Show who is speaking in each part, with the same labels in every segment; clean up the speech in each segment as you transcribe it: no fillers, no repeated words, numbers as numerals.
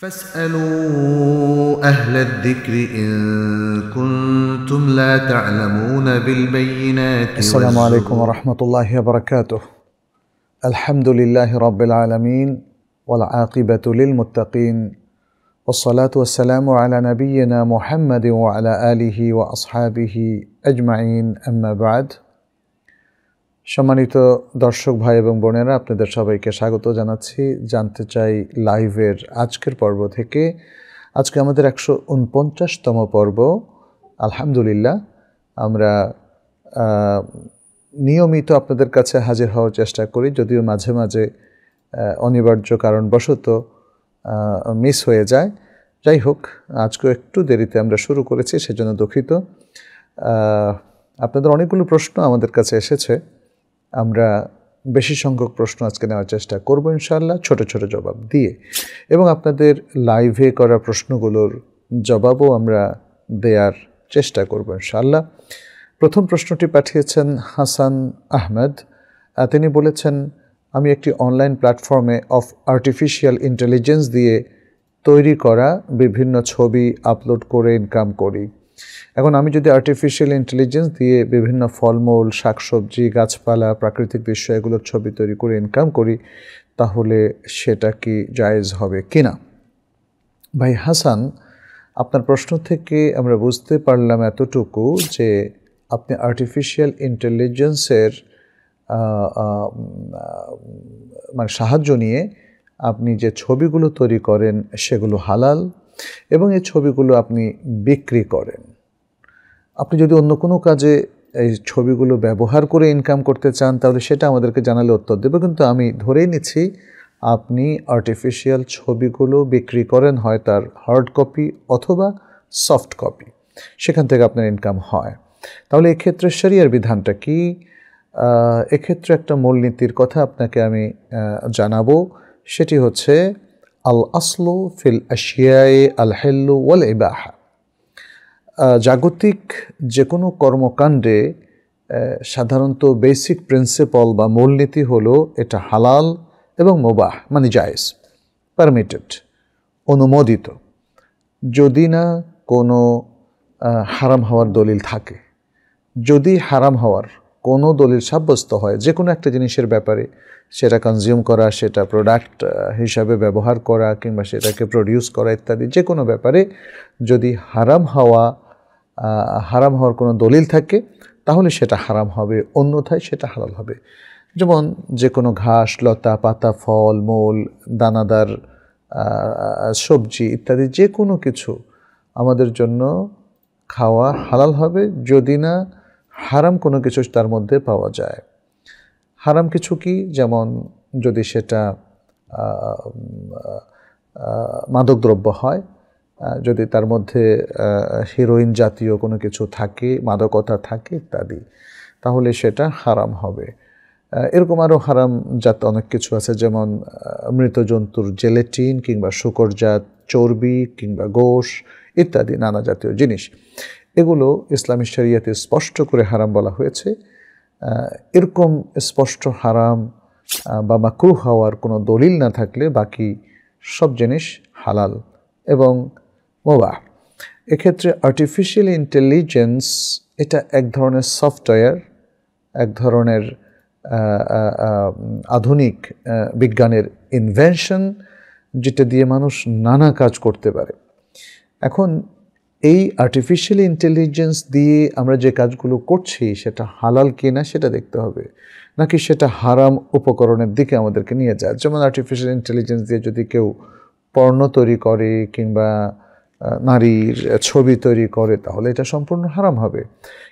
Speaker 1: فاسألوا أهل الذكر إن كنتم لا تعلمون بالبينات
Speaker 2: السلام عليكم ورحمة الله وبركاته. الحمد لله رب العالمين والعاقبة للمتقين والصلاة والسلام على نبينا محمد وعلى آله وأصحابه أجمعين أما بعد. সম্মানিত দর্শক ভাই এবং বোনেরা, আপনাদের সবাইকে স্বাগত জানাচ্ছি জানতে চাই লাইভের আজকের পর্ব থেকে। আজকে আমাদের 149তম পর্ব। আলহামদুলিল্লাহ, আমরা নিয়মিত আপনাদের কাছে হাজির হওয়ার চেষ্টা করি, যদিও মাঝে মাঝে অনিবার্য কারণবশত মিস হয়ে যায়। যাই হোক, আজকেও একটু দেরিতে আমরা শুরু করেছি, সেজন্য দুঃখিত। আপনাদের অনেকগুলো প্রশ্ন আমাদের কাছে এসেছে, আমরা বেশি সংখ্যক প্রশ্ন আজকে নেওয়ার চেষ্টা করব ইনশাআল্লাহ, ছোট ছোট জবাব দিয়ে, এবং আপনাদের লাইভে করা প্রশ্নগুলোর জবাবও আমরা দেওয়ার চেষ্টা করব ইনশাআল্লাহ। প্রথম প্রশ্নটি পাঠিয়েছেন হাসান আহমেদ। তিনি বলেছেন, আমি একটি অনলাইন প্ল্যাটফর্মে আর্টিফিশিয়াল ইন্টেলিজেন্স দিয়ে তৈরি করা বিভিন্ন ছবি আপলোড করে ইনকাম করি। এখন আমি যদি আর্টিফিশিয়াল ইন্টেলিজেন্স দিয়ে বিভিন্ন ফলমূল, শাকসবজি, গাছপালা, প্রাকৃতিক দৃশ্য এগুলোর ছবি তৈরি করে ইনকাম করি, তাহলে সেটা কি জায়েজ হবে কিনা? ভাই হাসান, আপনার প্রশ্ন থেকে আমরা বুঝতে পারলাম এতটুকু যে আপনি আর্টিফিশিয়াল ইন্টেলিজেন্সের সাহায্য নিয়ে আপনি যে ছবিগুলো তৈরি করেন সেগুলো হালাল, এবং এই ছবিগুলো আপনি বিক্রি করেন। আপনি যদি অন্য কোনো কাজে এই ছবিগুলো ব্যবহার করে ইনকাম করতে চান, তাহলে সেটা আমাদেরকে জানালে উত্তর দেব। কিন্তু আমি ধরেই নিচ্ছি আপনি আর্টিফিশিয়াল ছবিগুলো বিক্রি করেন, হয় তার হার্ড কপি অথবা সফট কপি, সেখান থেকে আপনার ইনকাম হয়। তাহলে এক্ষেত্রে শরিয়ার বিধানটা কি? এক্ষেত্রে একটা মূলনীতির কথা আপনাকে আমি জানাবো, সেটি হচ্ছে আল আসলু ফিল আশিয়ায়ে আল হিল্লু ওয়াল ইবাহা। জাগতিক যে কোনো কর্মকাণ্ডে সাধারণত বেসিক প্রিন্সিপাল বা মূলনীতি হলো এটা হালাল এবং মুবাহ, মানে জায়েজ, পারমিটেড, অনুমোদিত, যদি না কোনো হারাম হওয়ার দলিল থাকে। যদি হারাম হওয়ার কোনো দলিল সাব্যস্ত হয় যে কোনো একটা জিনিসের ব্যাপারে, সেটা কনজিউম করা, সেটা প্রোডাক্ট হিসাবে ব্যবহার করা, কিংবা সেটাকে প্রডিউস করা ইত্যাদি যে কোনো ব্যাপারে যদি হারাম হওয়ার কোনো দলিল থাকে, তাহলে সেটা হারাম হবে, অন্যথায় সেটা হালাল হবে। যেমন যে কোনো ঘাস, লতা, পাতা, ফল মূল, দানাদার সবজি ইত্যাদি যে কোনো কিছু আমাদের জন্য খাওয়া হালাল হবে, যদি না হারাম কোনো কিছু তার মধ্যে পাওয়া যায়। হারাম কিছু কি? যেমন যদি সেটা মাদকদ্রব্য হয়, যদি তার মধ্যে হিরোইন জাতীয় কোনো কিছু থাকে, মাদকতা থাকে ইত্যাদি, তাহলে সেটা হারাম হবে। এরকম আরও হারাম জাত অনেক কিছু আছে, যেমন মৃত জন্তুর জেলেটিন, কিংবা শূকরজাত চর্বি, কিংবা গোশ ইত্যাদি নানা জাতীয় জিনিস। এগুলো ইসলামী শরিয়তে স্পষ্ট করে হারাম বলা হয়েছে। এরকম স্পষ্ট হারাম বা মাকরুহ হওয়ার কোনো দলিল না থাকলে বাকি সব জিনিস হালাল এবং মুবাহ। এক্ষেত্রে আর্টিফিশিয়াল ইন্টেলিজেন্স এটা এক ধরনের সফটওয়্যার, এক ধরনের আধুনিক বিজ্ঞানের ইনভেনশন, যেটা দিয়ে মানুষ নানা কাজ করতে পারে। এখন এই আর্টিফিশিয়াল ইন্টেলিজেন্স দিয়ে আমরা যে কাজগুলো করছি সেটা হালাল কিনা সেটা দেখতে হবে, নাকি সেটা হারাম উপকরণের দিকে আমাদেরকে নিয়ে যায়। যেমন আর্টিফিশিয়াল ইন্টেলিজেন্স দিয়ে যদি কেউ পর্ন তৈরি করে কিংবা নারীর ছবি তৈরি করে, তাহলে এটা সম্পূর্ণ হারাম হবে।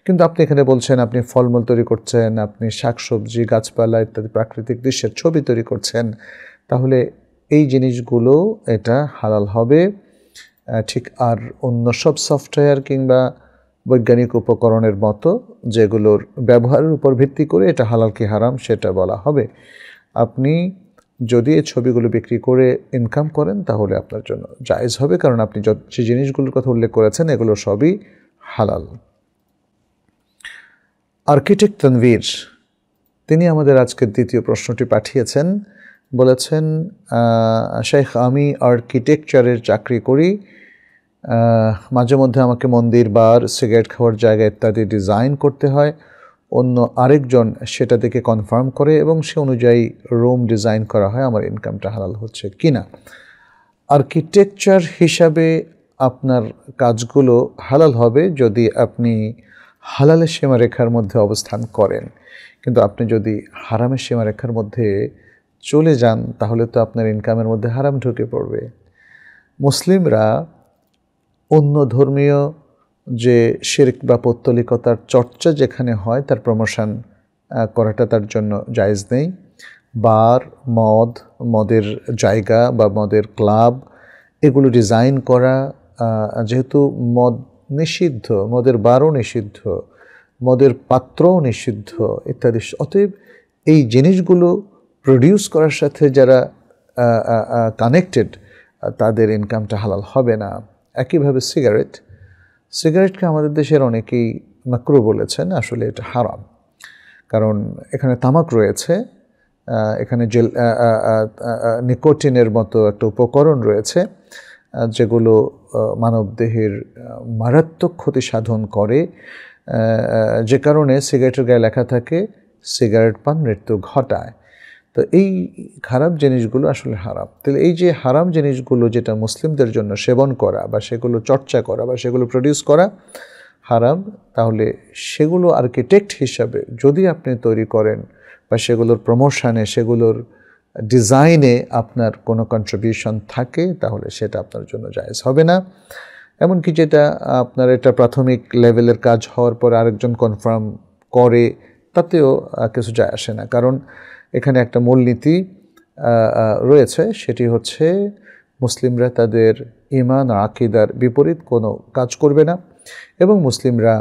Speaker 2: কিন্তু আপনি এখানে বলছেন আপনি ফলমূল তৈরি করছেন, আপনি শাকসবজি, গাছপালা ইত্যাদি প্রাকৃতিক দৃশ্যের ছবি তৈরি করছেন, তাহলে এই জিনিসগুলো এটা হালাল হবে। ঠিক আর অন্য সব সফটওয়্যার কিংবা বৈজ্ঞানিক উপকরণের মতো যেগুলোর ব্যবহারের উপর ভিত্তি করে এটা হালাল কি হারাম সেটা বলা হবে। আপনি যদি এই ছবিগুলো বিক্রি করে ইনকাম করেন, তাহলে আপনার জন্য জায়েজ হবে, কারণ আপনি যে জিনিসগুলোর কথা উল্লেখ করেছেন এগুলো সবই হালাল। আর্কিটেক্ট তানভীর, তিনি আমাদের আজকের দ্বিতীয় প্রশ্নটি পাঠিয়েছেন। বলেছেন, শেখ আমি আর্কিটেকচারের চাকরি করি, মাঝে মধ্যে আমাকে মন্দির, বার, সিগারেট খাওয়ার জায়গা ইত্যাদি ডিজাইন করতে হয়। অন্য আরেকজন সেটা দেখে কনফার্ম করে এবং সে অনুযায়ী রুম ডিজাইন করা হয়। আমার ইনকামটা হালাল হচ্ছে কিনা? আর্কিটেকচার হিসাবে আপনার কাজগুলো হালাল হবে যদি আপনি হালালের সীমারেখার মধ্যে অবস্থান করেন, কিন্তু আপনি যদি হারামের সীমারেখার মধ্যে চলে যান তাহলে তো আপনার ইনকামের মধ্যে হারাম ঢুকে পড়বে। মুসলিমরা অন্য ধর্মীয় যে শিরক বা পৌত্তলিকতার চর্চা যেখানে হয় তার প্রমোশন করাটা তার জন্য জায়েজ নেই। বার, মদের জায়গা বা মদের ক্লাব এগুলো ডিজাইন করা, যেহেতু মদ নিষিদ্ধ, মদের বারও নিষিদ্ধ, মদের পাত্রও নিষিদ্ধ ইত্যাদি, অতএব এই জিনিসগুলো প্রডিউস করার সাথে যারা কানেক্টেড তাদের ইনকামটা হালাল হবে না। একইভাবে সিগারেটকে আমাদের দেশের অনেকেই মাকরু বলেছেন, আসলে এটা হারাম, কারণ এখানে তামাক রয়েছে, এখানে নিকোটিনের মতো একটা উপকরণ রয়েছে যেগুলো মানবদেহের মারাত্মক ক্ষতি সাধন করে, যে কারণে সিগারেটের গায়ে লেখা থাকে সিগারেট পান মৃত্যু ঘটায়। তো এই খারাপ জিনিসগুলো আসলে হারাম। তাহলে এই যে হারাম জিনিসগুলো যেটা মুসলিমদের জন্য সেবন করা বা সেগুলো চর্চা করা বা সেগুলো প্রডিউস করা হারাম, তাহলে সেগুলো আর্কিটেক্ট হিসাবে যদি আপনি তৈরি করেন বা সেগুলোর প্রমোশনে, সেগুলোর ডিজাইনে আপনার কোনো কন্ট্রিবিউশন থাকে তাহলে সেটা আপনার জন্য জায়েজ হবে না। এমনকি যেটা আপনার এটা প্রাথমিক লেভেলের কাজ হওয়ার পর আরেকজন কনফার্ম করে তাতেও কিছু যায় আসে না, কারণ এখানে একটা মূলনীতি রয়েছে, সেটি হচ্ছে মুসলিমরা তাদের ঈমান ও আকীদার বিপরীত কোনো কাজ করবে না এবং মুসলিমরা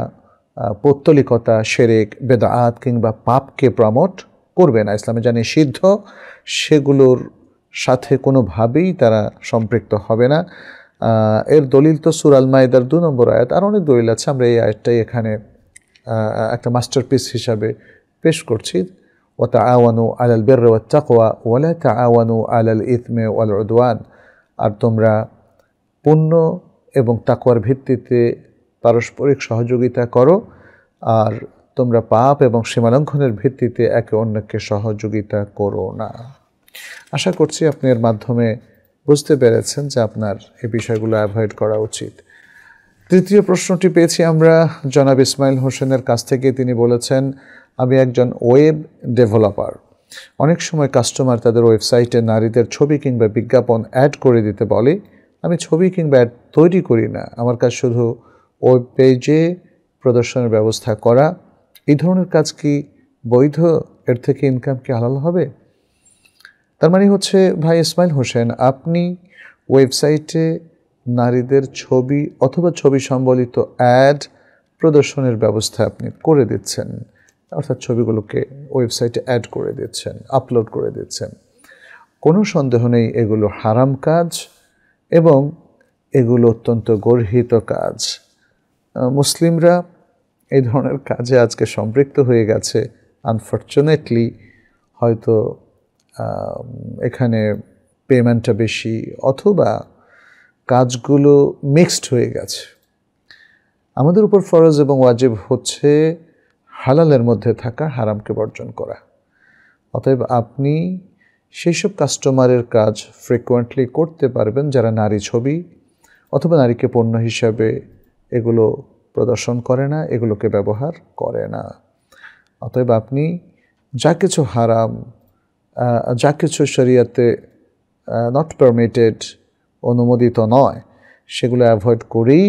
Speaker 2: পৌত্তলিকতা, শিরক, বেদাত কিংবা পাপকে প্রমোট করবে না। ইসলামে যা নিষিদ্ধ সেগুলোর সাথে কোনোভাবেই তারা সম্পৃক্ত হবে না। এর দলিল তো সূরা আল মাইদার 2 নম্বর আয়াত, আর অনেক দলিল আছে, আমরা এই আয়াতটাই এখানে একটা মাস্টারপিস হিসাবে পেশ করছি। ওয়াতাআওয়ানু আলাল বিররি ওয়াত তাকওয়া ওয়ালা তাআওয়ানু আলাল ইথমি ওয়াল উদওয়ান, আর তোমরা পুণ্য এবং তাকওয়ার ভিত্তিতে পারস্পরিক সহযোগিতা করো, আর তোমরা পাপ এবং সীমালঙ্ঘনের ভিত্তিতে একে অন্যকে সহযোগিতা করো না। আশা করছি আপনি এর মাধ্যমে বুঝতে পেরেছেন যে আপনার এই বিষয়গুলো অ্যাভয়েড করা উচিত। তৃতীয় প্রশ্নটি পেয়েছি আমরা জনাব ইসমাইল হোসেনের কাছ থেকে। তিনি বলেছেন, আমি একজন ওয়েব ডেভেলপার। অনেক সময় কাস্টমার তাদের ওয়েবসাইটে নারীদের ছবি কিংবা বিজ্ঞাপন অ্যাড করে দিতে বলে। আমি ছবি কিংবা অ্যাড তৈরি করি না, আমার কাজ শুধু ওয়েব পেজে প্রদর্শনের ব্যবস্থা করা। এই ধরনের কাজ কি বৈধ? এর থেকে ইনকাম কি হালাল হবে? তার মানে হচ্ছে ভাই ইসমাইল হোসেন, আপনি ওয়েবসাইটে নারীদের ছবি অথবা ছবি সম্বলিত অ্যাড প্রদর্শনের ব্যবস্থা আপনি করে দিচ্ছেন, অর্থাৎ ছবিগুলোকে ওয়েবসাইটে অ্যাড করে দিচ্ছেন, আপলোড করে দিচ্ছেন। কোনো সন্দেহ নেই এগুলো হারাম কাজ এবং এগুলো অত্যন্ত গর্হিত কাজ। মুসলিমরা এই ধরনের কাজে আজকে সম্পৃক্ত হয়ে গেছে। আনফর্চুনেটলি হয়তো এখানে পেমেন্টটা বেশি অথবা কাজগুলো মিক্সড হয়ে গেছে। আমাদের উপর ফরজ এবং ওয়াজিব হচ্ছে হালালের মধ্যে থাকা হারামকে বর্জন করা। অতএব আপনি সেই সব কাস্টমারের কাজ ফ্রিকোয়েন্টলি করতে পারবেন যারা নারী ছবি অথবা নারীকে পণ্য হিসাবে এগুলো প্রদর্শন করে না, এগুলোকে ব্যবহার করে না। অতএব আপনি যা কিছু হারাম, যা কিছু শরীয়তে নট পারমিটেড, অনুমোদিত নয়, সেগুলো অ্যাভয়েড করেই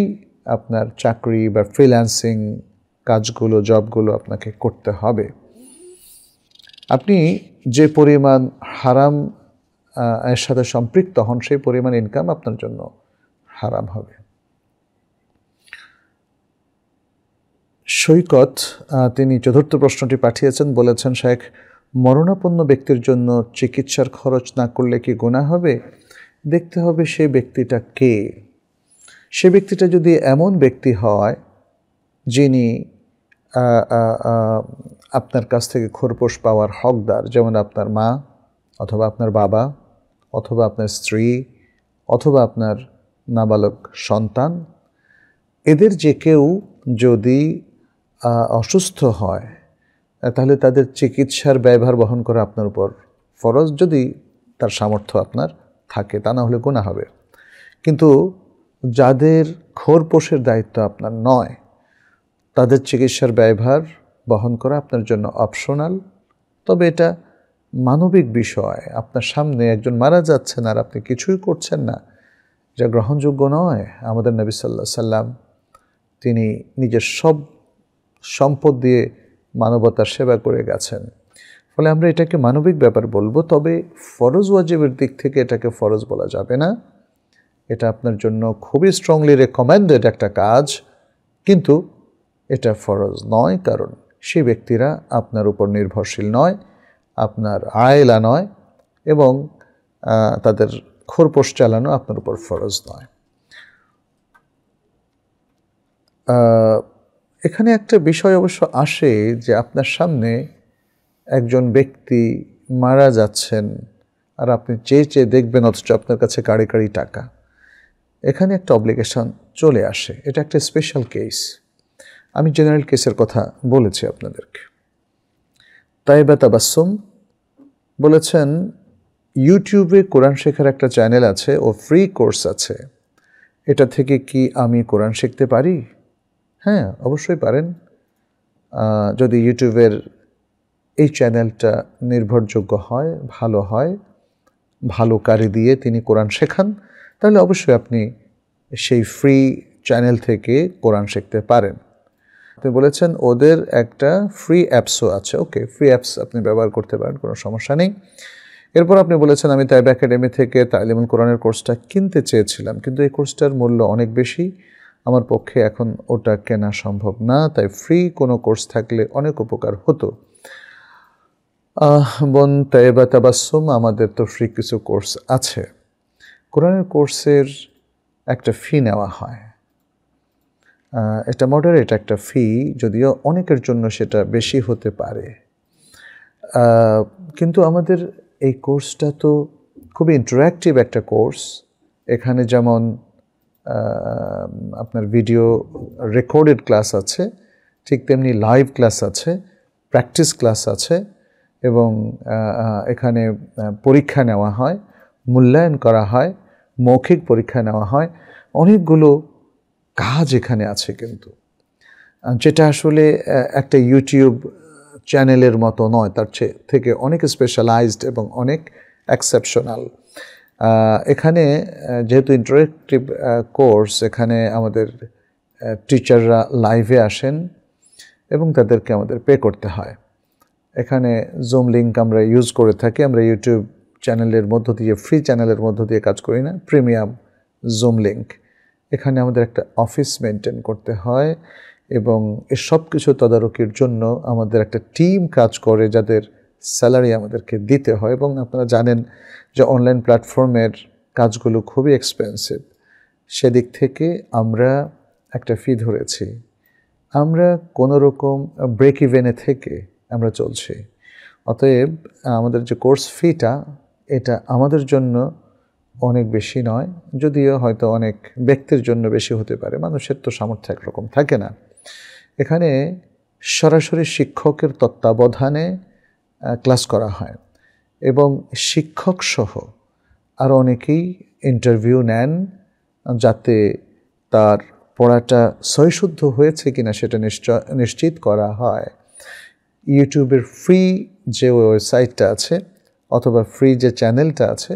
Speaker 2: আপনার চাকরি বা ফ্রিল্যান্সিং কাজগুলো, জবগুলো আপনাকে করতে হবে। আপনি যে পরিমাণ হারাম এর সাথে সম্পৃক্ত হন সেই পরিমাণ ইনকাম আপনার জন্য হারাম হবে। সৈকত তিনি চতুর্থ প্রশ্নটি পাঠিয়েছেন, বলেছেন, শেখ, মরণাপন্ন ব্যক্তির জন্য চিকিৎসার খরচ না করলে কি গুনাহ হবে? দেখতে হবে সেই ব্যক্তিটা কে। সে ব্যক্তিটা যদি এমন ব্যক্তি হয় যিনি আপনার কাছ থেকে খোরপোশ পাওয়ার হকদার, যেমন আপনার মা অথবা আপনার বাবা, অথবা আপনার স্ত্রী, অথবা আপনার নাবালক সন্তান, এদের যে কেউ যদি অসুস্থ হয় তাহলে তাদের চিকিৎসার ব্যয়ভার বহন করা আপনার উপর ফরজ, যদি তার সামর্থ্য আপনার থাকে, তা না হলে গুনাহ হবে। কিন্তু যাদের খোরপোশের দায়িত্ব আপনার নয়, তাদের চিকিৎসার ব্যয়ভার বহন করা আপনার জন্য অপশনাল। তবে এটা মানবিক বিষয়। আপনার সামনে একজন মারা যাচ্ছেন আর আপনি কিছুই করছেন না, যা গ্রহণযোগ্য নয়। আমাদের নবী সাল্লাল্লাহু আলাইহি সাল্লাম তিনি নিজের সব সম্পদ দিয়ে মানবতার সেবা করে গেছেন। ফলে আমরা এটাকে মানবিক ব্যাপার বলবো, তবে ফরজ ওয়াজিবের দিক থেকে এটাকে ফরজ বলা যাবে না। এটা আপনার জন্য খুবই স্ট্রংলি রেকমেন্ডেড একটা কাজ, কিন্তু এটা ফরজ নয়, কারণ সেই ব্যক্তিরা আপনার উপর নির্ভরশীল নয়, আপনার আয়লা নয়, এবং তাদের খোরপোশ চালানো আপনার উপর ফরজ নয়। এখানে একটা বিষয় অবশ্য আসে যে আপনার সামনে একজন ব্যক্তি মারা যাচ্ছেন আর আপনি চেয়ে চেয়ে দেখবেন, অথচ আপনার কাছে কাড়ি কাড়ি টাকা। এখানে একটা অব্লিগেশন চলে আসে। এটা একটা স্পেশাল কেস। আমি জেনারেল কেসের কথা বলেছি আপনাদেরকে। তাইবা তাবাসসুম বলেছেন, ইউটিউবে কোরআন শেখার একটা চ্যানেল আছে ও ফ্রি কোর্স আছে, এটা থেকে কি আমি কোরআন শিখতে পারি? হ্যাঁ, অবশ্যই পারেন। যদি ইউটিউবের এই চ্যানেলটা নির্ভরযোগ্য হয়, ভালো কারি দিয়ে তিনি কোরআন শেখান, তাহলে অবশ্যই আপনি সেই ফ্রি চ্যানেল থেকে কোরআন শিখতে পারেন। আপনি বলেছেন ওদের একটা ফ্রি অ্যাপসও আছে। ওকে, ফ্রি অ্যাপস আপনি ব্যবহার করতে পারেন, কোনো সমস্যা নেই। এরপর আপনি বলেছেন, আমি তাইবা একাডেমি থেকে তালিমুল কোরআনের কোর্সটা কিনতে চেয়েছিলাম, কিন্তু এই কোর্সটার মূল্য অনেক বেশি, আমার পক্ষে এখন ওটা কেনা সম্ভব না, তাই ফ্রি কোনো কোর্স থাকলে অনেক উপকার হতো। বোন তাইবা তাবাসসুম, আমাদের তো ফ্রি কিছু কোর্স আছে। কোরআনের কোর্সের একটা ফি নেওয়া হয়, এটা মডারেট একটা ফি, যদিও অনেকের জন্য সেটা বেশি হতে পারে। কিন্তু আমাদের এই কোর্সটা তো খুবই ইন্টারঅ্যাক্টিভ একটা কোর্স। এখানে যেমন আপনার ভিডিও রেকর্ডেড ক্লাস আছে, ঠিক তেমনি লাইভ ক্লাস আছে, প্র্যাকটিস ক্লাস আছে, এবং এখানে পরীক্ষা নেওয়া হয়, মূল্যায়ন করা হয়, মৌখিক পরীক্ষা নেওয়া হয়। অনেকগুলো কাজ এখানে আছে, কিন্তু যেটা আসলে একটা ইউটিউব চ্যানেলের মতো নয়, তার থেকে অনেক স্পেশালাইজড এবং অনেক এক্সেপশনাল। এখানে যেহেতু ইন্টারেক্টিভ কোর্স, এখানে আমাদের টিচাররা লাইভে আসেন এবং তাদেরকে আমাদের পে করতে হয়। এখানে জুম লিঙ্ক আমরা ইউজ করে থাকি। আমরা ইউটিউব চ্যানেলের মধ্য দিয়ে, ফ্রি চ্যানেলের মধ্য দিয়ে কাজ করি না, প্রিমিয়াম জুম লিঙ্ক। এখানে আমাদের একটা অফিস মেনটেন করতে হয়, এবং এসব কিছু তদারকির জন্য আমাদের একটা টিম কাজ করে, যাদের স্যালারি আমাদেরকে দিতে হয়। এবং আপনারা জানেন যে অনলাইন প্ল্যাটফর্মের কাজগুলো খুবই এক্সপেন্সিভ। সেদিক থেকে আমরা একটা ফি ধরেছি। আমরা কোনো রকম ব্রেক ইভেনে থেকে আমরা চলছি। অতএব আমাদের যে কোর্স ফিটা, এটা আমাদের জন্য অনেক বেশি নয়, যদিও হয়তো অনেক ব্যক্তির জন্য বেশি হতে পারে। মানুষের তো সামর্থ্য একরকম থাকে না। এখানে সরাসরি শিক্ষকের তত্ত্বাবধানে ক্লাস করা হয়, এবং শিক্ষক সহ আরও অনেকেই ইন্টারভিউ নেন, যাতে তার পড়াটা সহিশুদ্ধ হয়েছে কিনা সেটা নিশ্চিত করা হয়। ইউটিউবের ফ্রি যে ওয়েবসাইটটা আছে অথবা ফ্রি যে চ্যানেলটা আছে,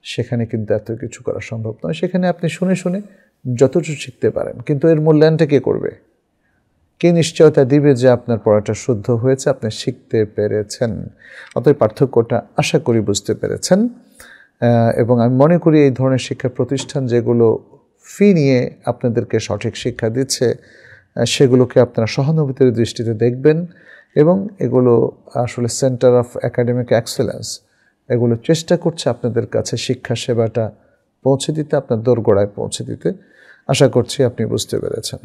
Speaker 2: সেখানে কিন্তু এত কিছু করা সম্ভব নয়। সেখানে আপনি শুনে শুনে যতটুকু শিখতে পারেন, কিন্তু এর মূল্যায়নটা কে করবে? কে নিশ্চয়তা দিবে যে আপনার পড়াটা শুদ্ধ হয়েছে, আপনি শিখতে পেরেছেন? অতএব পার্থক্যটা আশা করি বুঝতে পেরেছেন। এবং আমি মনে করি এই ধরনের শিক্ষা প্রতিষ্ঠান যেগুলো ফি নিয়ে আপনাদেরকে সঠিক শিক্ষা দিচ্ছে, সেগুলোকে আপনারা সহানুভূতির দৃষ্টিতে দেখবেন, এবং এগুলো আসলে সেন্টার অফ একাডেমিক এক্সেলেন্স, এগুলো চেষ্টা করছে আপনাদের কাছে শিক্ষা সেবাটা পৌঁছে দিতে, আপনার দোরগোড়ায় পৌঁছে দিতে। আশা করছি আপনি বুঝতে পেরেছেন।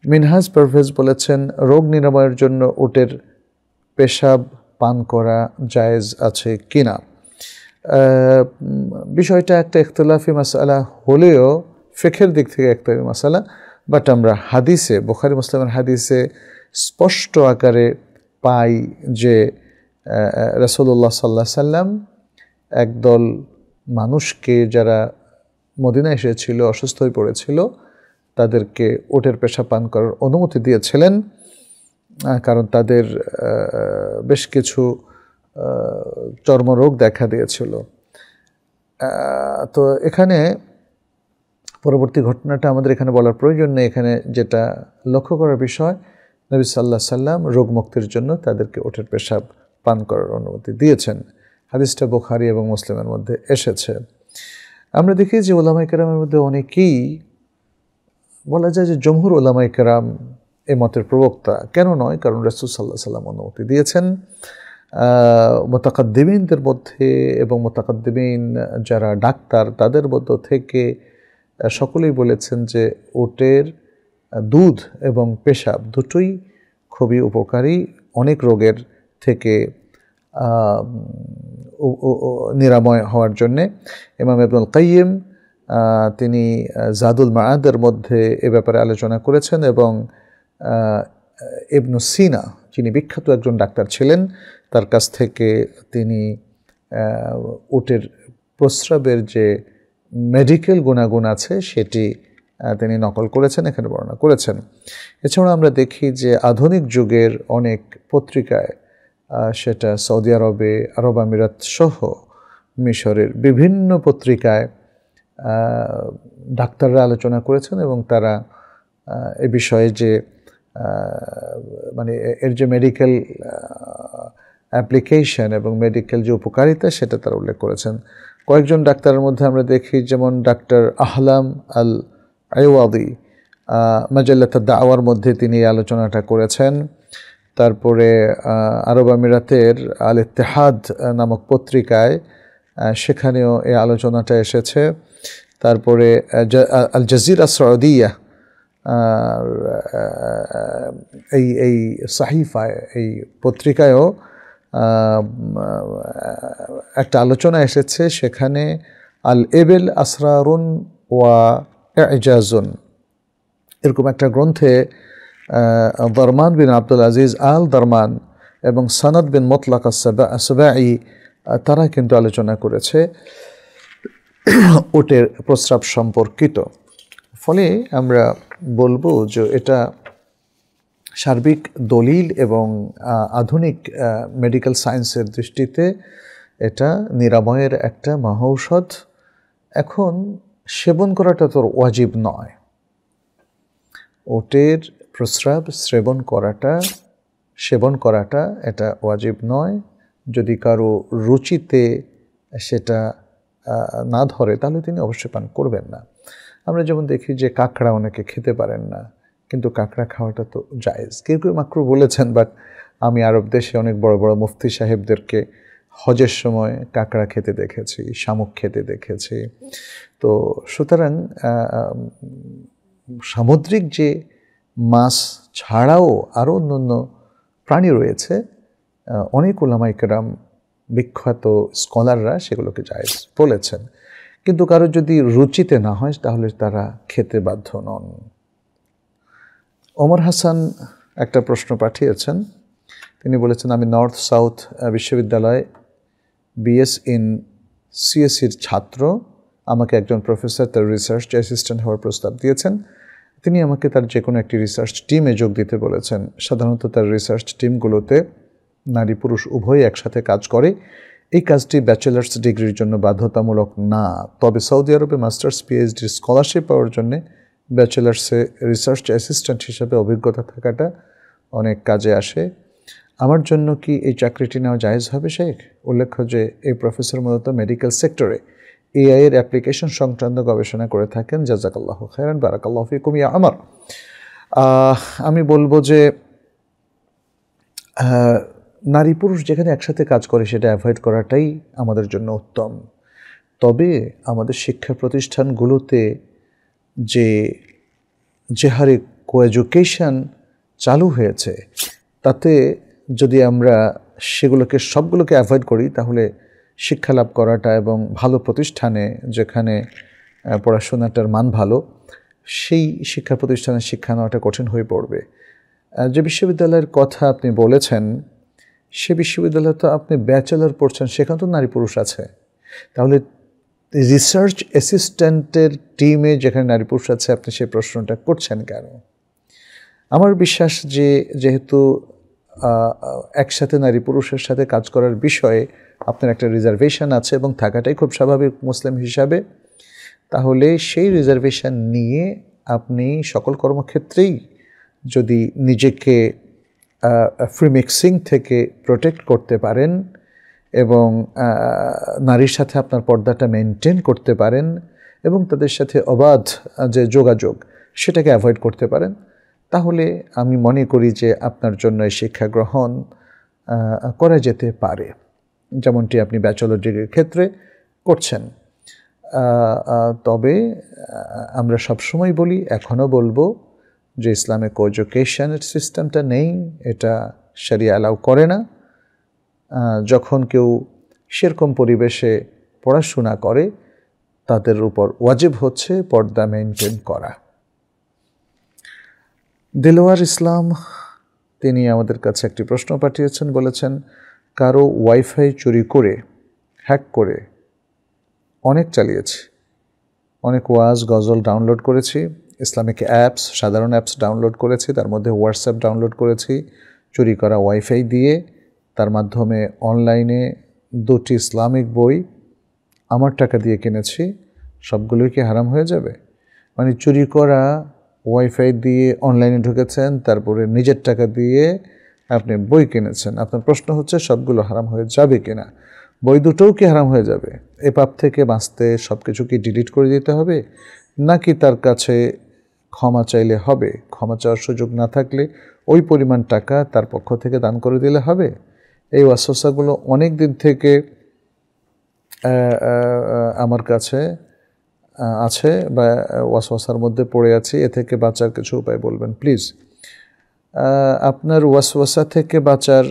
Speaker 2: মিনহাজ পারভেজ বলেছেন, রোগ নিরাময়ের জন্য উটের পেশাব পান করা জায়েজ আছে কিনা? বিষয়টা একটা ইখতিলাফি মাসালা হলেও ফিকহের দিক থেকে ইখতিলাফি মাসালা, বাট আমরা হাদিসে, বুখারী মুসলিমের হাদিসে স্পষ্ট আকারে পাই যে রাসূলুল্লাহ সাল্লাল্লাহু আলাইহি সাল্লাম একদল মানুষকে যারা মদিনায় এসেছিল, অসুস্থ হয়ে পড়েছিল, তাদেরকে উটের পেশাব পান করার অনুমতি দিয়েছিলেন, কারণ তাদের বেশ কিছু চর্মরোগ দেখা দিয়েছিল। তো এখানে পরবর্তী ঘটনাটা আমাদের এখানে বলার প্রয়োজন নেই। এখানে যেটা লক্ষ্য করার বিষয়, নবী সাল্লাল্লাহু আলাইহি সাল্লাম রোগ মুক্তির জন্য তাদেরকে উটের পেশাব পান করার অনুমতি দিয়েছেন। হাদিসটা বুখারী এবং মুসলিমের মধ্যে এসেছে। আমরা দেখি যে উলামায়ে কেরামের মধ্যে অনেকেই, বলা যায় যে জমহুর উলামায়ে কেরাম এই মতের প্রবক্তা। কেন নয়? কারণ রাসূল সাল্লাল্লাহু আলাইহি সাল্লাম অনুমতি দিয়েছেন। মুতাকাদ্দিমিনদের মধ্যে এবং মুতাকাদ্দিমিন যারা ডাক্তার, তাদের মধ্য থেকে সকলেই বলেছেন যে উটের দুধ এবং পেশাব দুটোই খুবই উপকারী অনেক রোগের থেকে নিরাময় হওয়ার জন্যে। ইমাম ইবনুল কাইয়িম তিনি জাদুল মাআদের মধ্যে এ ব্যাপারে আলোচনা করেছেন, এবং ইবনু সিনা, যিনি বিখ্যাত একজন ডাক্তার ছিলেন, তার কাছ থেকে তিনি উটের প্রস্রাবের যে মেডিকেল গুণাগুণ আছে সেটি তিনি নকল করেছেন, এখানে বর্ণনা করেছেন। এছাড়াও আমরা দেখি যে আধুনিক যুগের অনেক পত্রিকায়, সেটা সৌদি আরবে, আরব আমিরাত সহ মিশরের বিভিন্ন পত্রিকায় ডাক্তাররা আলোচনা করেছেন, এবং তারা এ বিষয়ে যে মানে এর যে মেডিকেল অ্যাপ্লিকেশন এবং মেডিকেল যে উপকারিতা সেটা তারা উল্লেখ করেছেন। কয়েকজন ডাক্তারের মধ্যে আমরা দেখি, যেমন ডাক্তার আহলাম আল আইওয়াদি মাজাল্লাত দাওয়ার মধ্যে তিনি এই আলোচনাটা করেছেন। তারপরে আরব আমিরাতের আল ইত্তেহাদ নামক পত্রিকায় সেখানেও এই আলোচনাটা এসেছে। তারপরে আল জাজিরা সৌদিয়া এই সাহিফায়, এই পত্রিকায়ও একটা আলোচনা এসেছে। সেখানে আল এবেল আসরারুন ওয়া ইজাজুন এরকম একটা গ্রন্থে দরমান বিন আব্দুল আজিজ আল দরমান এবং সনদ বিন মুতলাক আসবাই তারা কিন্তু আলোচনা করেছে উটের প্রস্রাব সম্পর্কিত। ফলে আমরা বলবো যে এটা সার্বিক দলিল এবং আধুনিক মেডিকেল সায়েন্সের দৃষ্টিতে এটা নিরাময়ের একটা মহৌষধ। এখন সেবন করাটা তো ওয়াজিব নয়। উটের প্রস্রাব সেবন করাটা এটা ওয়াজিব নয়। যদি কারো রুচিতে সেটা না ধরে তাহলে তিনি অবশ্যই পান করবেন না। আমরা যেমন দেখি যে কাঁকড়া অনেকে খেতে পারেন না, কিন্তু কাঁকড়া খাওয়াটা তো জায়েজ। কেউ কেউ মাকরু বলেছেন, বাট আমি আরব দেশে অনেক বড় বড় মুফতি সাহেবদেরকে হজের সময় কাঁকড়া খেতে দেখেছি, শামুক খেতে দেখেছি। তো সুতরাং সামুদ্রিক যে মাছ ছাড়াও আরও অন্যান্য প্রাণী রয়েছে, অনেক উলামায়ে কেরাম, বিখ্যাত স্কলাররা সেগুলোকে জায়েজ বলেছেন। কিন্তু কারো যদি রুচিতে না হয় তাহলে তারা খেতে বাধ্য নন। ওমর হাসান একটা প্রশ্ন পাঠিয়েছেন। তিনি বলেছেন, আমি নর্থ সাউথ বিশ্ববিদ্যালয় বিএস ইন সিএসির ছাত্র। আমাকে একজন প্রফেসর তার রিসার্চ অ্যাসিস্ট্যান্ট হওয়ার প্রস্তাব দিয়েছেন। তিনি আমাকে তার যে কোনো একটি রিসার্চ টিমে যোগ দিতে বলেছেন। সাধারণত তার রিসার্চ টিমগুলোতে নারী পুরুষ উভয়ই একসাথে কাজ করে। এই কাজটি ব্যাচেলার্স ডিগ্রির জন্য বাধ্যতামূলক না, তবে সৌদি আরবে মাস্টার্স পিএইচডি স্কলারশিপ পাওয়ার জন্যে ব্যাচেলার্সে রিসার্চ অ্যাসিস্ট্যান্ট হিসাবে অভিজ্ঞতা থাকাটা অনেক কাজে আসে। আমার জন্য কি এই চাকরিটি নেওয়া জায়েজ হবে শেখ? উল্লেখ্য যে এই প্রফেসর মূলত মেডিকেল সেক্টরে এআই এর অ্যাপ্লিকেশন সংক্রান্ত গবেষণা করে থাকেন। জাযাকাল্লাহু খায়রান, বারাকাল্লাহু ফিকুম ইয়া আমার। আমি বলবো যে নারী পুরুষ যেখানে একসাথে কাজ করে সেটা অ্যাভয়েড করাটাই আমাদের জন্য উত্তম। তবে আমাদের শিক্ষা প্রতিষ্ঠানগুলোতে যে হারে কোএডুকেশন চালু হয়েছে, তাতে যদি আমরা সবগুলোকে অ্যাভয়েড করি তাহলে শিক্ষা লাভ করাটা এবং ভালো প্রতিষ্ঠানে যেখানে পড়াশোনাটার মান ভালো, সেই শিক্ষা প্রতিষ্ঠানে শিক্ষা নেওয়াটা কঠিন হয়ে পড়বে। যে বিশ্ববিদ্যালয়ের কথা আপনি বলেছেন, সে বিশ্ববিদ্যালয়ে তো আপনি ব্যাচেলর পড়ছেন, সেখানে তো নারী পুরুষ আছে। তাহলে রিসার্চ অ্যাসিস্ট্যান্টের টিমে যেখানে নারী পুরুষ আছে, আপনি সেই প্রশ্নটা করছেন কেন? আমার বিশ্বাস যে যেহেতু একসাথে নারী পুরুষের সাথে কাজ করার বিষয়ে আপনার একটা রিজার্ভেশন আছে এবং থাকাটাই খুব স্বাভাবিক মুসলিম হিসাবে, তাহলে সেই রিজার্ভেশন নিয়ে আপনি সকল কর্মক্ষেত্রেই যদি নিজেকে ফ্রি মিক্সিং থেকে প্রোটেক্ট করতে পারেন এবং নারীর সাথে আপনার পর্দাটা মেনটেন করতে পারেন এবং তাদের সাথে অবাধ যে যোগাযোগ সেটাকে অ্যাভয়েড করতে পারেন, তাহলে আমি মনে করি যে আপনার জন্য এই শিক্ষা গ্রহণ করা যেতে পারে, যেমনটি আপনি ব্যাচেলর ডিগ্রির ক্ষেত্রে করছেন। তবে আমরা সবসময় বলি, এখনও বলবো যে ইসলামে কো এডুকেশনের সিস্টেমটা নেই, এটা শরিয়া অ্যালাউ করে না। যখন কেউ সেরকম পরিবেশে পড়াশোনা করে, তাদের উপর ওয়াজিব হচ্ছে পর্দা মেনটেন করা। দিলওয়ার ইসলাম তিনি আমাদের কাছে একটি প্রশ্ন পাঠিয়েছেন, বলেছেন কারো ওয়াইফাই চুরি করে হ্যাক করে অনেক চালিয়েছি, অনেক ওয়াজ গজল ডাউনলোড করেছি, ইসলামিক অ্যাপস সাধারণ অ্যাপস ডাউনলোড করেছি, তার মধ্যে হোয়াটসঅ্যাপ ডাউনলোড করেছি চুরি করা ওয়াইফাই দিয়ে। তার মাধ্যমে অনলাইনে 2টি ইসলামিক বই আমার টাকা দিয়ে কিনেছি, সবগুলোই কি হারাম হয়ে যাবে? মানে চুরি করা ওয়াইফাই দিয়ে অনলাইনে ঢুকেছেন, তারপরে নিজের টাকা দিয়ে আপনি বই কিনেছেন। আপনার প্রশ্ন হচ্ছে সবগুলো হারাম হয়ে যাবে কিনা, বই দুটোও কি হারাম হয়ে যাবে? এ পাপ থেকে বাঁচতে সব কিছু কি ডিলিট করে দিতে হবে, নাকি তার কাছে ক্ষমা চাইলে হবে? ক্ষমা চাওয়ার সুযোগ না থাকলে ওই পরিমাণ টাকা তার পক্ষ থেকে দান করে দিলে হবে? এই ওয়াসওয়াসাগুলো অনেক দিন থেকে আমার কাছে আছে বা ওয়াসওয়াসার মধ্যে পড়ে আছি। এ থেকে বাঁচার কিছু উপায় বলবেন প্লিজ। আপনার ওয়াসওয়াসা থেকে বাঁচার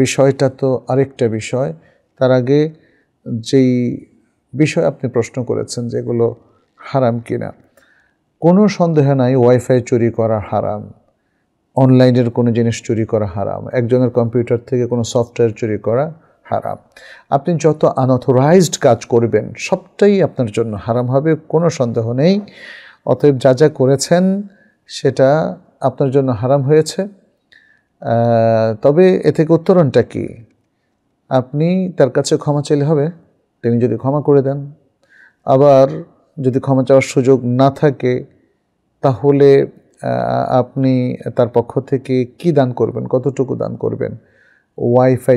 Speaker 2: বিষয়টা তো আরেকটা বিষয়। তার আগে যেই বিষয় আপনি প্রশ্ন করেছেন যেগুলো হারাম কিনা, কোনো সন্দেহ নাই ওয়াইফাই চুরি করা হারাম, অনলাইনের কোনো জিনিস চুরি করা হারাম, একজনের কম্পিউটার থেকে কোনো সফটওয়্যার চুরি করা হারাম। আপনি যত আনঅথরাইজড কাজ করবেন সবটাই আপনার জন্য হারাম হবে, কোনো সন্দেহ নেই। অতএব যা যা করেছেন সেটা আপনার জন্য হারাম হয়েছে। তবে এ থেকে উত্তরণটা কি? আপনি তার কাছে ক্ষমা চাইলে হবে, তিনি যদি ক্ষমা করে দেন। আবার যদি ক্ষমা চাওয়ার সুযোগ না থাকে, তাহলে আপনি তার পক্ষ থেকে কি দান করবেন, কতটুকু দান করবেন? ওয়াইফাই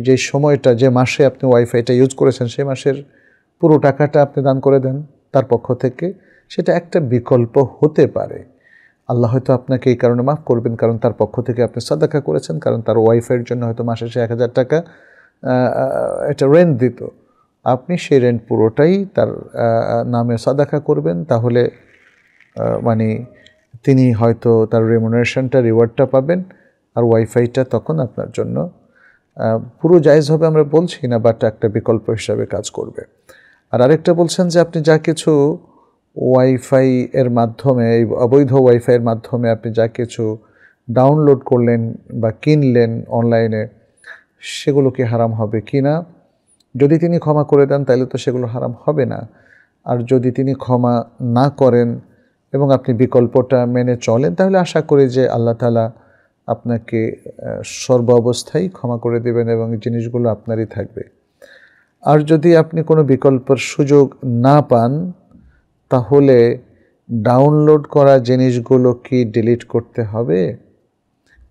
Speaker 2: যে সময়টা, যে মাসে আপনি ওয়াইফাইটা ইউজ করেছেন সেই মাসের পুরো টাকাটা আপনি দান করে দেন তার পক্ষ থেকে, সেটা একটা বিকল্প হতে পারে। আল্লাহ হয়তো আপনাকে এই কারণে মাফ করবেন কারণ তার পক্ষ থেকে আপনি সাদাকা করেছেন, কারণ তার ওয়াইফাইয়ের জন্য হয়তো মাসে সে 1000 টাকা এটা রেন্ট দিত, আপনি সেই রেন্ট পুরোটাই তার নামে সাদাকা করবেন, তাহলে মানে তিনি হয়তো তার রেমুনারেশনটা, রিওয়ার্ডটা পাবেন, আর ওয়াইফাইটা তখন আপনার জন্য পুরো জায়েজ হবে আমরা বলছি না, বাট একটা বিকল্প হিসাবে কাজ করবে। আর আরেকটা বলছেন যে আপনি যা কিছু ওয়াইফাই এর মাধ্যমে, এই অবৈধ ওয়াইফাইয়ের মাধ্যমে আপনি যা কিছু ডাউনলোড করলেন বা কিনলেন অনলাইনে, সেগুলো কি হারাম হবে কি না? যদি তিনি ক্ষমা করে দেন তাহলে তো সেগুলো হারাম হবে না, আর যদি তিনি ক্ষমা না করেন এবং আপনি বিকল্পটা মেনে চলেন, তাহলে আশা করি যে আল্লাহ তাআলা আপনাকে সর্ব অবস্থায় ক্ষমা করে দেবেন এবং জিনিসগুলো আপনারই থাকবে। আর যদি আপনি কোনো বিকল্পের সুযোগ না পান, তাহলে ডাউনলোড করা জিনিসগুলো কি ডিলিট করতে হবে?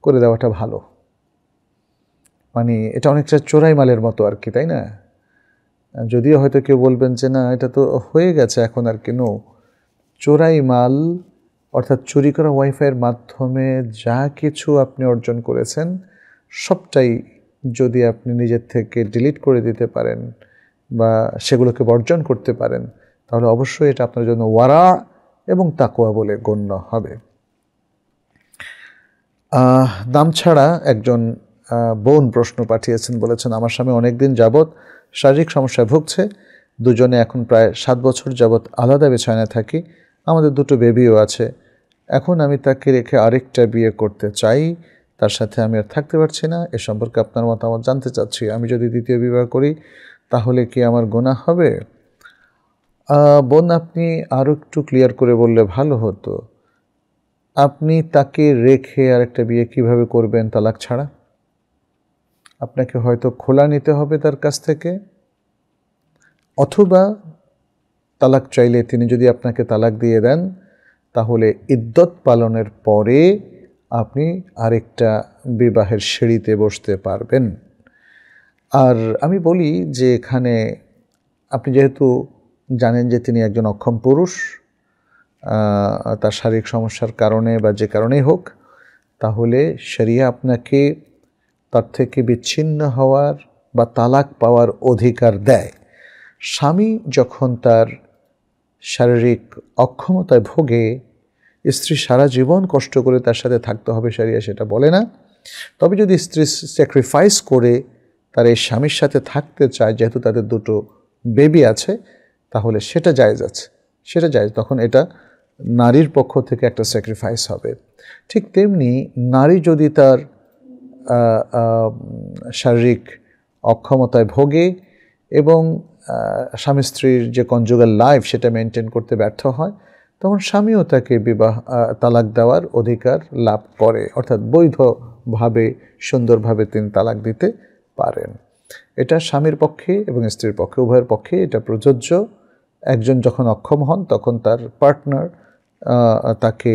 Speaker 2: করে দেওয়াটা ভালো। মানে এটা অনেকটা চোরাই মালের মতো আর কি, তাই না? যদিও হয়তো কেউ বলবেন যে না, এটা তো হয়ে গেছে এখন আর কি। নো, চোরাই মাল অর্থাৎ চুরি করা ওয়াইফাইয়ের মাধ্যমে যা কিছু আপনি অর্জন করেছেন সবটাই যদি আপনি নিজের থেকে ডিলিট করে দিতে পারেন বা সেগুলোকে বর্জন করতে পারেন, তাহলে অবশ্যই এটা আপনার জন্য ওয়ারা এবং তাকওয়া বলে গণ্য হবে। নাম ছাড়া একজন বোন প্রশ্ন পাঠিয়েছেন, বলেছেন আমার স্বামী অনেক দিন যাবৎ শারীরিক সমস্যায় ভুগছে, দুজনে এখন প্রায় 7 বছর যাবৎ আলাদা বিছানায় থাকি, আমাদের 2টো বেবিও আছে। এখন আমি তাকে রেখে আরেকটা বিয়ে করতে চাই, তার সাথে আমি আর থাকতে পারছি না। এ সম্পর্কে আপনার মতামত জানতে চাচ্ছি। আমি যদি দ্বিতীয় বিবাহ করি তাহলে কি আমার গুনাহ হবে? বোন, আপনি আরও একটু ক্লিয়ার করে বললে ভালো হতো। আপনি তাকে রেখে আরেকটা বিয়ে কিভাবে করবেন তালাক ছাড়া? আপনাকে হয়তো খোলা নিতে হবে তার কাছ থেকে, অথবা তালাক চাইলে তিনি যদি আপনাকে তালাক দিয়ে দেন তাহলে ইদ্যত পালনের পরে আপনি আরেকটা বিবাহের সিঁড়িতে বসতে পারবেন। আর আমি বলি যে এখানে আপনি যেহেতু জানেন যে তিনি একজন অক্ষম পুরুষ, তার শারীরিক সমস্যার কারণে বা যে কারণেই হোক, তাহলে শরিয়া আপনাকে তার থেকে বিচ্ছিন্ন হওয়ার বা তালাক পাওয়ার অধিকার দেয়। স্বামী যখন তার শারীরিক অক্ষমতায় ভোগে, স্ত্রী সারা জীবন কষ্ট করে তার সাথে থাকতে হবে শরিয়া সেটা বলে না। তবে যদি স্ত্রী স্যাক্রিফাইস করে তার এই স্বামীর সাথে থাকতে চায়, যেহেতু তাদের 2টো বেবি আছে, তাহলে সেটা জায়েজ আছে, সেটা জায়েজ। তখন এটা নারীর পক্ষ থেকে একটা স্যাক্রিফাইস হবে। ঠিক তেমনি নারী যদি তার শারীরিক অক্ষমতায় ভোগে এবং স্বামী স্ত্রীর যে কনজুগাল লাইফ সেটা মেনটেন করতে ব্যর্থ হয়, তখন স্বামীও তাকে তালাক দেওয়ার অধিকার লাভ করে, অর্থাৎ বৈধভাবে সুন্দরভাবে তিনি তালাক দিতে পারেন। এটা স্বামীর পক্ষে এবং স্ত্রীর পক্ষে, উভয়ের পক্ষে এটা প্রযোজ্য। একজন যখন অক্ষম হন তখন তার পার্টনার তাকে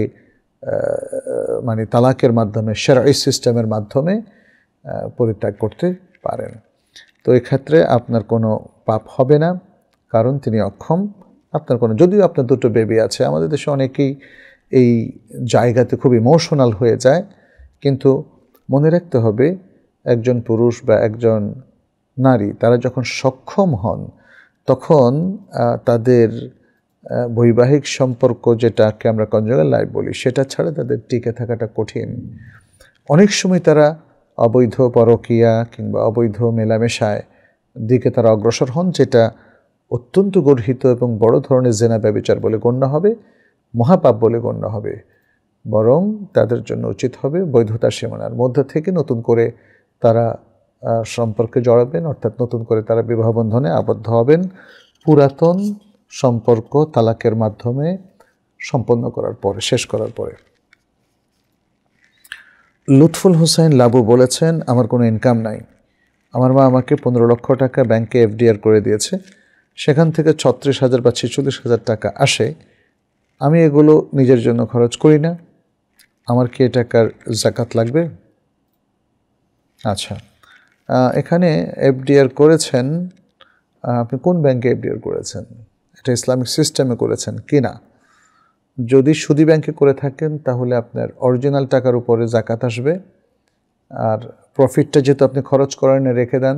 Speaker 2: মানে তালাকের মাধ্যমে, শারঈ সিস্টেমের মাধ্যমে পরিত্যাগ করতে পারেন। তো এক্ষেত্রে আপনার কোনো পাপ হবে না, কারণ তিনি অক্ষম। আপনার কোনো, যদিও আপনার 2টো বেবি আছে, আমাদের দেশে অনেকেই এই জায়গাতে খুব ইমোশনাল হয়ে যায়, কিন্তু মনে রাখতে হবে একজন পুরুষ বা একজন নারী তারা যখন সক্ষম হন তখন তাদের বৈবাহিক সম্পর্ক, যেটাকে আমরা কনজুগাল লাইফ বলি, সেটা ছাড়া তাদের টিকে থাকাটা কঠিন। অনেক সময় তারা অবৈধ পরকীয়া কিংবা অবৈধ মেলামেশায় দিকে তারা অগ্রসর হন, যেটা অত্যন্ত গর্হিত এবং বড় ধরনের জেনা ব্যভিচার বলে গণ্য হবে, মহাপাপ বলে গণ্য হবে। বরং তাদের জন্য উচিত হবে বৈধতার সীমানার মধ্যে থেকে নতুন করে তারা সম্পর্কে জড়াবেন, অর্থাৎ নতুন করে তারা বিবাহ বন্ধনে আবদ্ধ হবেন, পুরাতন সম্পর্ক তালাকের মাধ্যমে সম্পন্ন করার পরে, শেষ করার পরে। লুৎফুল হোসেন লাবু বলেছেন, আমার কোনো ইনকাম নাই, আমার মা আমাকে 15 লক্ষ টাকা ব্যাংকে এফডিআর করে দিয়েছে, সেখান থেকে 36,000 বা 46,000 টাকা আসে, আমি এগুলো নিজের জন্য খরচ করি না, আমার কি এ টাকার যাকাত লাগবে? আচ্ছা, এখানে এফডিআর করেছেন, আপনি কোন ব্যাংকে এফডিআর করেছেন? এটা ইসলামিক সিস্টেমে করেছেন কি না? যদি সুদী ব্যাংকে করে থাকেন তাহলে আপনার অরিজিনাল টাকার উপরে যাকাত আসবে, আর প্রফিটটা যেহেতু আপনি খরচ করেন রেখে দেন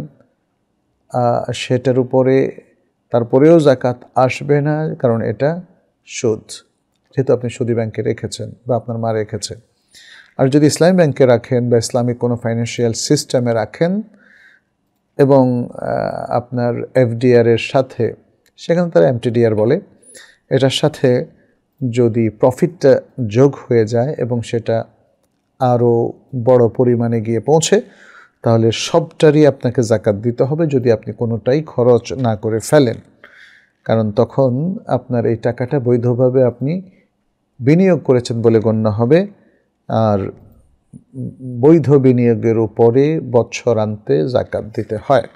Speaker 2: সেটার উপরে তারপরেও যাকাত আসবে না, কারণ এটা সুদ, যেহেতু আপনি সুদী ব্যাংকে রেখেছেন বা আপনার মা রেখেছে। আর যদি ইসলামী ব্যাংকে রাখেন বা ইসলামিক কোনো ফাইন্যান্সিয়াল সিস্টেমে রাখেন এবং আপনার এফডিআরের সাথে, সেখানে তারা এমটিডিআর বলে, এটার সাথে যদি প্রফিটটা যোগ হয়ে যায় এবং সেটা আরও বড় পরিমাণে গিয়ে পৌঁছে, তাহলে সবটারই আপনাকে যাকাত দিতে হবে যদি আপনি কোনোটাই খরচ না করে ফেলেন, কারণ তখন আপনার এই টাকাটা বৈধভাবে আপনি বিনিয়োগ করেছেন বলে গণ্য হবে। আর বৈধ বিনিয়োগের উপরে বৎসরান্তে যাকাত দিতে হয়।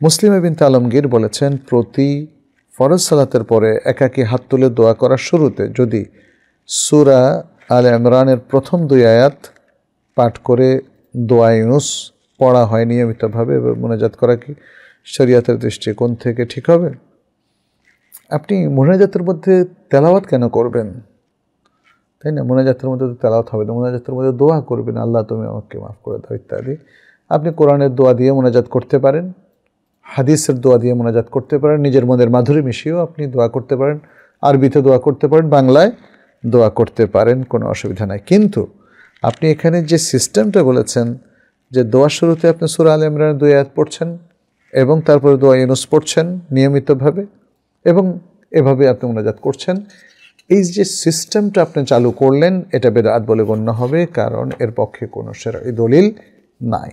Speaker 2: মুসলিমা বিনতে আলমগীর বলেছেন, প্রতি ফরজ সালাতের পরে একাকী হাত তুলে দোয়া করার শুরুতে যদি সূরা আলে ইমরানের প্রথম 2 আয়াত পাঠ করে দোয়া ইউনুস পড়া হয় নিয়মিতভাবে এবং মোনাজাত করা কি শরীয়তের দৃষ্টিকোণ থেকে ঠিক হবে? আপনি মোনাজাতের মধ্যে তেলাওয়াত কেন করবেন? তাই না? মোনাজাতের মধ্যে তো তেলাওয়াত হবে না, মোনাজাতের মধ্যে দোয়া করবেন, আল্লাহ তুমি আমাকে মাফ করে দাও ইত্যাদি। আপনি কোরআনের দোয়া দিয়ে মোনাজাত করতে পারেন, হাদিসের দোয়া দিয়ে মোনাজাত করতে পারেন, নিজের মনের মাধুরী মিশিয়েও আপনি দোয়া করতে পারেন, আরবিতে দোয়া করতে পারেন, বাংলায় দোয়া করতে পারেন, কোনো অসুবিধা নাই। কিন্তু আপনি এখানে যে সিস্টেমটা বলেছেন যে দোয়ার শুরুতে আপনি সূরা আলে ইমরানের 2 আয়াত পড়ছেন, এবং তারপরে দোয়া ইউনুস পড়ছেন নিয়মিতভাবে, এবং এভাবে আপনি মুনাজাত করছেন। এই যে সিস্টেমটা আপনি চালু করলেন, এটা বেদাত বলে গণ্য হবে, কারণ এর পক্ষে কোনো শরঈ দলিল নাই।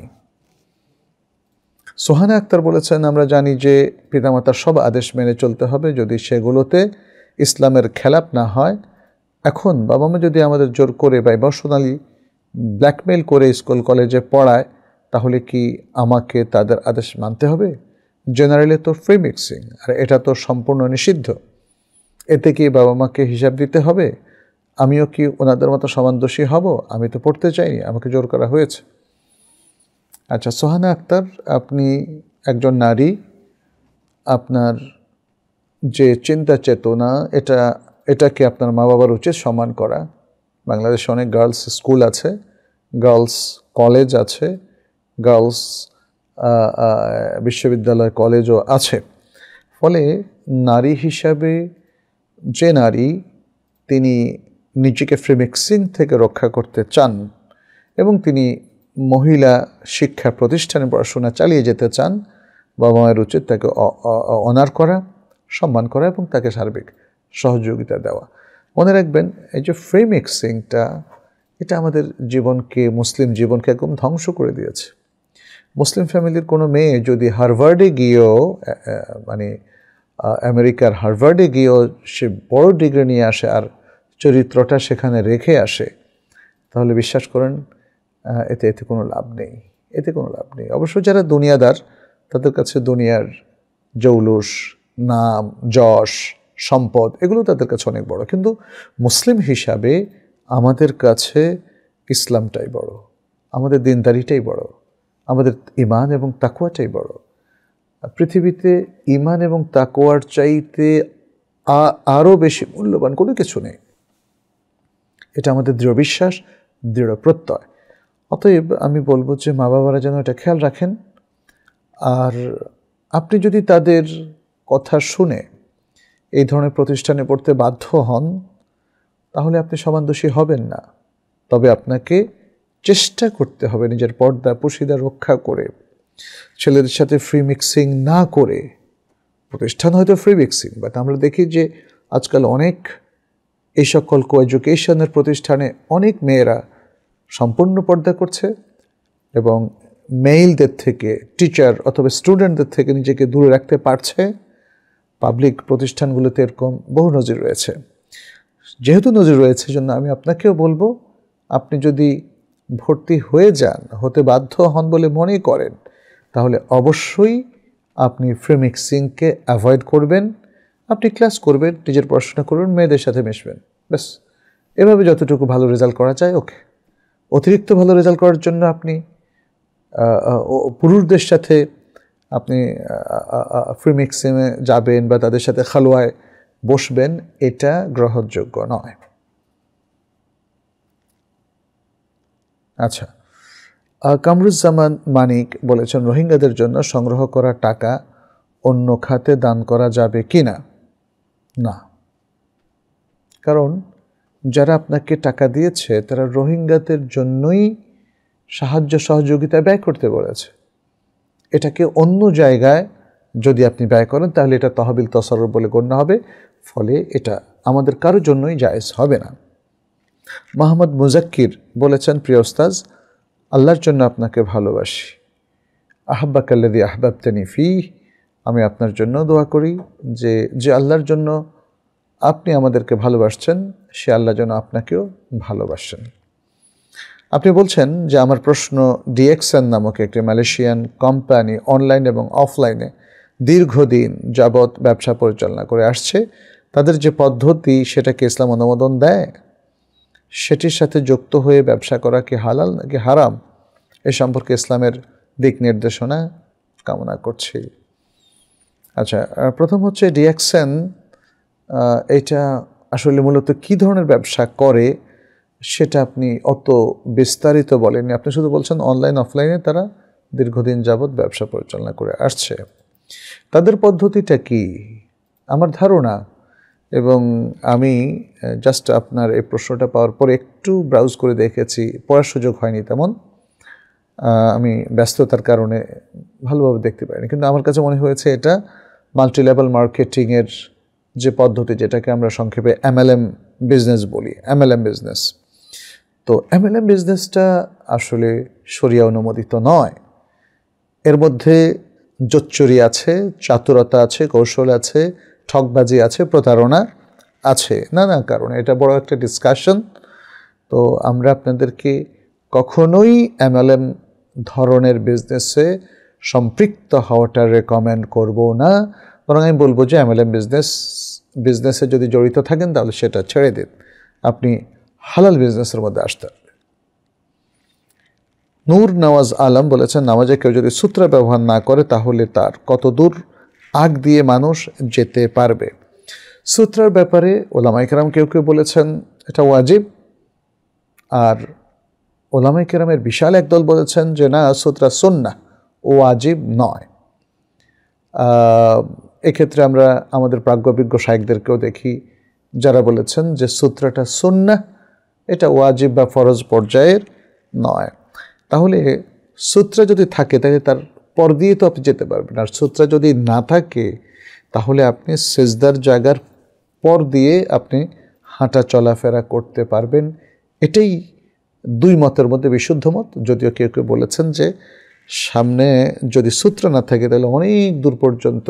Speaker 2: সোহানা আক্তার বলেছেন, আমরা জানি যে পিতামাতার সব আদেশ মেনে চলতে হবে যদি সেগুলোতে ইসলামের খেলাপ না হয়। এখন বাবা মা যদি আমাদের জোর করে বা ইমোশনালি ব্ল্যাকমেইল করে স্কুল কলেজে পড়ায়, তাহলে কি আমাকে তাদের আদেশ মানতে হবে? জেনারেলি তো ফ্রি মিক্সিং, আর এটা তো সম্পূর্ণ নিষিদ্ধ। এতে কি বাবা মাকে হিসাব দিতে হবে? আমিও কি ওনাদের মতো সমান দোষী হব? আমি তো পড়তে চাইনি, আমাকে জোর করা হয়েছে। আচ্ছা সোহানা আক্তার, আপনি একজন নারী, আপনার যে চিন্তা চেতনা, এটাকে আপনার মা বাবার উচিত সম্মান করা। বাংলাদেশে অনেক গার্লস স্কুল আছে, গার্লস কলেজ আছে, গার্লস বিশ্ববিদ্যালয় কলেজও আছে। ফলে নারী হিসাবে যে নারী তিনি নিজেকে ফ্রি মিক্সিং থেকে রক্ষা করতে চান এবং তিনি মহিলা শিক্ষা প্রতিষ্ঠানে পড়াশোনা চালিয়ে যেতে চান, বাবা মায়ের উচিত তাকে অনার করা, সম্মান করা এবং তাকে সার্বিক সহযোগিতা দেওয়া। মনে রাখবেন, এই যে ফ্রি মিক্সিংটা, এটা আমাদের জীবনকে, মুসলিম জীবনকে একদম ধ্বংস করে দিয়েছে। মুসলিম ফ্যামিলির কোনো মেয়ে যদি হার্ভার্ডে গিয়েও, মানে আমেরিকার হার্ভার্ডে গিয়েও সে বড় ডিগ্রি নিয়ে আসে আর চরিত্রটা সেখানে রেখে আসে, তাহলে বিশ্বাস করেন এতে কোনো লাভ নেই, এতে কোনো লাভ নেই। অবশ্য যারা দুনিয়াদার, তাদের কাছে দুনিয়ার জৌলুস, নাম, যশ, সম্পদ এগুলো তাদের কাছে অনেক বড়, কিন্তু মুসলিম হিসাবে আমাদের কাছে ইসলামটাই বড়, আমাদের দিনদারিটাই বড়, আমাদের ঈমান এবং তাকওয়াটাই বড়। পৃথিবীতে ঈমান এবং তাকওয়ার চাইতে আরও বেশি মূল্যবান কোনো কিছু নেই। এটা আমাদের দৃঢ় বিশ্বাস, দৃঢ় প্রত্যয়। অতএব আমি বলবো যে মা বাবারা যেন এটা খেয়াল রাখেন। আর আপনি যদি তাদের কথা শুনে এই ধরনের প্রতিষ্ঠানে পড়তে বাধ্য হন, তাহলে আপনি সমান দোষী হবেন না। তবে আপনাকে চেষ্টা করতে হবে নিজের পর্দা পুশিদা রক্ষা করে, ছেলেদের সাথে ফ্রি মিক্সিং না করে। প্রতিষ্ঠান হয়তো ফ্রি মিক্সিং, বাট আমরা দেখি যে আজকাল অনেক এই সকল কো এডুকেশনের প্রতিষ্ঠানে অনেক মেয়েরা সম্পূর্ণ পর্দা করছে এবং মেইলদের থেকে, টিচার অথবা স্টুডেন্টদের থেকে নিজেকে দূরে রাখতে পারছে। পাবলিক প্রতিষ্ঠানগুলোতে এরকম বহু নজির রয়েছে। যেহেতু নজির রয়েছে, জন্য আমি আপনাকেও বলবো, আপনি যদি ভর্তি হয়ে যান, হতে বাধ্য হন বলে মনে করেন, তাহলে অবশ্যই আপনি ফ্রি মিক্সিংকে অ্যাভয়েড করবেন। আপনি ক্লাস করবেন, নিজের পড়াশোনা করবেন, মেয়েদের সাথে মিশবেন, ব্যাস। এভাবে যতটুকু ভালো রেজাল্ট করা যায়, ওকে। অতিরিক্ত ভালো রেজাল্ট করার জন্য আপনি পুরুষদের সাথে আপনি ফ্রি মিক্সিংয়ে যাবেন বা তাদের সাথে খালোয়ায় বসবেন, এটা গ্রহণযোগ্য নয়। আচ্ছা, কামরুজ্জামান মানিক বলেছেন, রোহিঙ্গাদের জন্য সংগ্রহ করা টাকা অন্য খাতে দান করা যাবে কি না? না, কারণ যারা আপনাকে টাকা দিয়েছে তারা রোহিঙ্গাদের জন্যই সাহায্য সহযোগিতা ব্যয় করতে বলেছে। এটাকে অন্য জায়গায় যদি আপনি ব্যয় করেন, তাহলে এটা তহবিল তসররুফ বলে গণ্য হবে। ফলে এটা আমাদের কারোর জন্যই জায়েজ হবে না। মোহাম্মদ মুজাক্কির বলেছেন, প্রিয় ওস্তাজ, আল্লাহর জন্য আপনাকে ভালোবাসি। আহাব্বাকাল্লাযী আহবাবতানি ফীহ, আমি আপনার জন্য দোয়া করি যে আল্লাহর জন্য আপনি আমাদেরকে ভালোবাসছেন, সে আল্লাহ যেন আপনাকেও ভালোবাসেন। আপনি বলছেন যে আমার প্রশ্ন, ডিএক্সএন নামক একটি মালয়েশিয়ান কোম্পানি অনলাইন এবং অফলাইনে দীর্ঘদিন যাবৎ ব্যবসা পরিচালনা করে আসছে, তাদের যে পদ্ধতি সেটাকে ইসলাম অনুমোদন দেয়? সেটির সাথে যুক্ত হয়ে ব্যবসা করা কি হালাল নাকি হারাম? এ সম্পর্কে ইসলামের দিক নির্দেশনা কামনা করছি। আচ্ছা, প্রথম হচ্ছে ডিএক্সএন, এটা আসলে মূলত কী ধরনের ব্যবসা করে সেটা আপনি অত বিস্তারিত বলেননি। আপনি শুধু বলছেন অনলাইন অফলাইনে তারা দীর্ঘদিন যাবৎ ব্যবসা পরিচালনা করে আসছে। তাদের পদ্ধতিটা কি? আমার ধারণা, এবং আমি জাস্ট আপনার এই প্রশ্নটা পাওয়ার পরে একটু ব্রাউজ করে দেখেছি, পড়ার সুযোগ হয়নি তেমন, আমি ব্যস্ততার কারণে ভালোভাবে দেখতে পারিনি, কিন্তু আমার কাছে মনে হয়েছে এটা মাল্টি লেভেল মার্কেটিংয়ের যে পদ্ধতি, যেটাকে আমরা সংক্ষেপে MLM বিজনেস বলি, MLM বিজনেস। তো MLM বিজনেসটা আসলে শরিয়া অনুমোদিত নয়। এর মধ্যে জোচ্চুরি আছে, চাতুরতা আছে, কৌশল আছে, ঠকবাজি আছে, প্রতারণা আছে, নানা কারণে এটা বড় একটা ডিসকাশন। তো আমরা আপনাদেরকে কখনোই MLM ধরনের বিজনেসে সম্পৃক্ত হওয়াটা রেকমেন্ড করব না, বরং আমি বলবো যে MLM বিজনেসে যদি জড়িত থাকেন তাহলে সেটা ছেড়ে দিন, আপনি হালাল বিজনেসের মধ্যে আসতে হবে। নূর নওয়াজ আলম বলেছেন, নামাজে কেউ যদি সূত্র ব্যবহার না করে তাহলে তার কত দূর আগ দিয়ে মানুষ যেতে পারবে? সূত্রের ব্যাপারে ওলামায়ে কেরাম কেউ কেউ বলেছেন এটা ওয়াজিব, আর ওলামায়ে কেরামের বিশাল একদল বলেছেন যে না, সূত্রা সুন্নাহ, ওয়াজিব নয়। এক্ষেত্রে আমরা আমাদের প্রাজ্ঞবিজ্ঞ শায়েখদেরকেও দেখি যারা বলেছেন যে সূত্রটা সুন্নাহ, এটা ওয়াজিব বা ফরজ পর্যায়ের নয়। তাহলে সূত্র যদি থাকে তাহলে তার পর দিয়ে তো আপনি যেতে পারবেন, আর সূত্র যদি না থাকে তাহলে আপনি সিজদার জায়গার পর দিয়ে আপনি হাঁটা চলাফেরা করতে পারবেন। এটাই দুই মতের মধ্যে বিশুদ্ধ মত। যদিও কেউ কেউ বলেছেন যে সামনে যদি সূত্র না থাকে তাহলে অনেক দূর পর্যন্ত,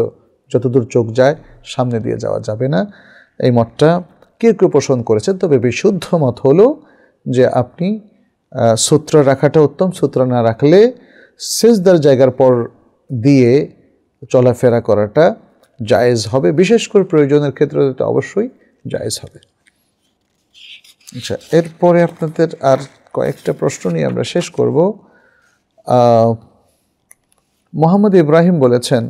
Speaker 2: যতদূর চোখ যায় সামনে দিয়ে যাওয়া যাবে না। এই মতটা কেউ কেউ পোষণ করেছেন, তবে বিশুদ্ধ মত হলো যে আপনি সূত্র রাখাটা উত্তম। সূত্র না রাখলে সিজদার জায়গার পর দিয়ে চলাফেরা করাটা জায়েজ হবে, বিশেষ করে প্রয়োজনের ক্ষেত্রে এটা অবশ্যই জায়েজ হবে। আচ্ছা, এরপরে আপনাদের আর কয়েকটা প্রশ্ন নিয়ে আমরা শেষ করব। মোহাম্মদ ইব্রাহিম বলেছেন,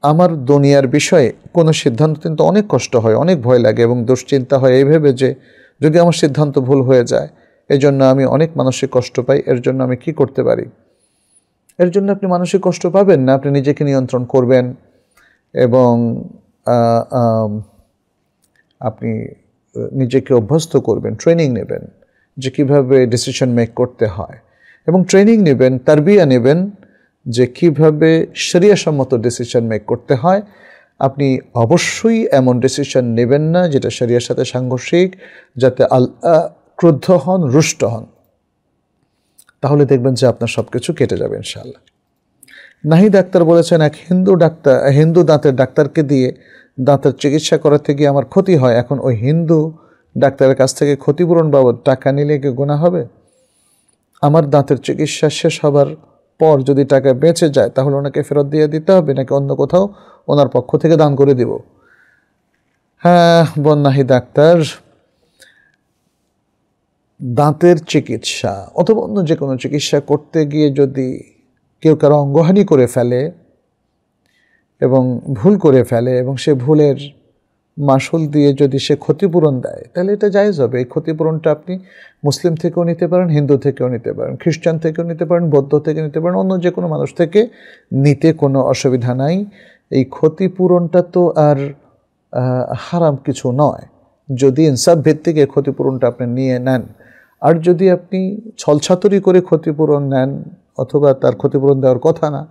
Speaker 2: আমার দুনিয়ার বিষয়ে কোনো সিদ্ধান্ত কিন্তু অনেক কষ্ট হয়, অনেক ভয় লাগে এবং দুশ্চিন্তা হয় এই ভেবে যে যদি আমার সিদ্ধান্ত ভুল হয়ে যায়, এই জন্য আমি অনেক মানসিক কষ্ট পাই। এর জন্য আমি কি করতে পারি? এর জন্য আপনি মানসিক কষ্ট পাবেন না, আপনি নিজেকে নিয়ন্ত্রণ করবেন এবং আপনি নিজেকে অভ্যস্ত করবেন, ট্রেনিং নেবেন যে কীভাবে ডিসিশন মেক করতে হয়, এবং ট্রেনিং নেবেন, তারবিয়া নেবেন যে কীভাবে শরিয়াসম্মত ডিসিশন মেক করতে হয়। আপনি অবশ্যই এমন ডিসিশন নেবেন না যেটা শরিয়ার সাথে সাংঘর্ষিক, যাতে আল্লাহ ক্রুদ্ধ হন, রুষ্ট হন। তাহলে দেখবেন যে আপনার সব কিছু কেটে যাবে ইনশাআল্লাহ। নাহিদ আক্তার বলেছেন, এক হিন্দু দাঁতের ডাক্তারকে দিয়ে দাঁতের চিকিৎসা করাতে গিয়ে আমার ক্ষতি হয়, এখন ওই হিন্দু ডাক্তারের কাছ থেকে ক্ষতিপূরণ বাবদ টাকা নিলে কি গুনাহ হবে? আমার দাঁতের চিকিৎসা শেষ হবার পর যদি টাকা বেঁচে যায় তাহলে ওনাকে ফেরত দিয়ে দিতে হবে, নাকি অন্য কোথাও ওনার পক্ষ থেকে দান করে দিব? হ্যাঁ বোন নাহিদ আক্তার, দাঁতের চিকিৎসা অথবা অন্য যে কোনো চিকিৎসা করতে গিয়ে যদি কেউ কারো অঙ্গহানি করে ফেলে এবং ভুল করে ফেলে এবং সে ভুলের মাসুল দিয়ে যদি সে ক্ষতিপূরণ দেয় তাহলে এটা জায়েজ হবে। এই ক্ষতিপূরণটা আপনি মুসলিম থেকেও নিতে পারেন, হিন্দু থেকেও নিতে পারেন, খ্রিস্টান থেকেও নিতে পারেন, বৌদ্ধ থেকে নিতে পারেন, অন্য যে কোনো মানুষ থেকে নিতে কোনো অসুবিধা নাই। এই ক্ষতিপূরণটা তো আর হারাম কিছু নয়, যদি ইনসাফ ভিত্তিক এই ক্ষতিপূরণটা আপনি নিয়ে নেন। আর যদি আপনি ছলছাতুরি করে ক্ষতিপূরণ নেন অথবা তার ক্ষতিপূরণ দেওয়ার কথা না,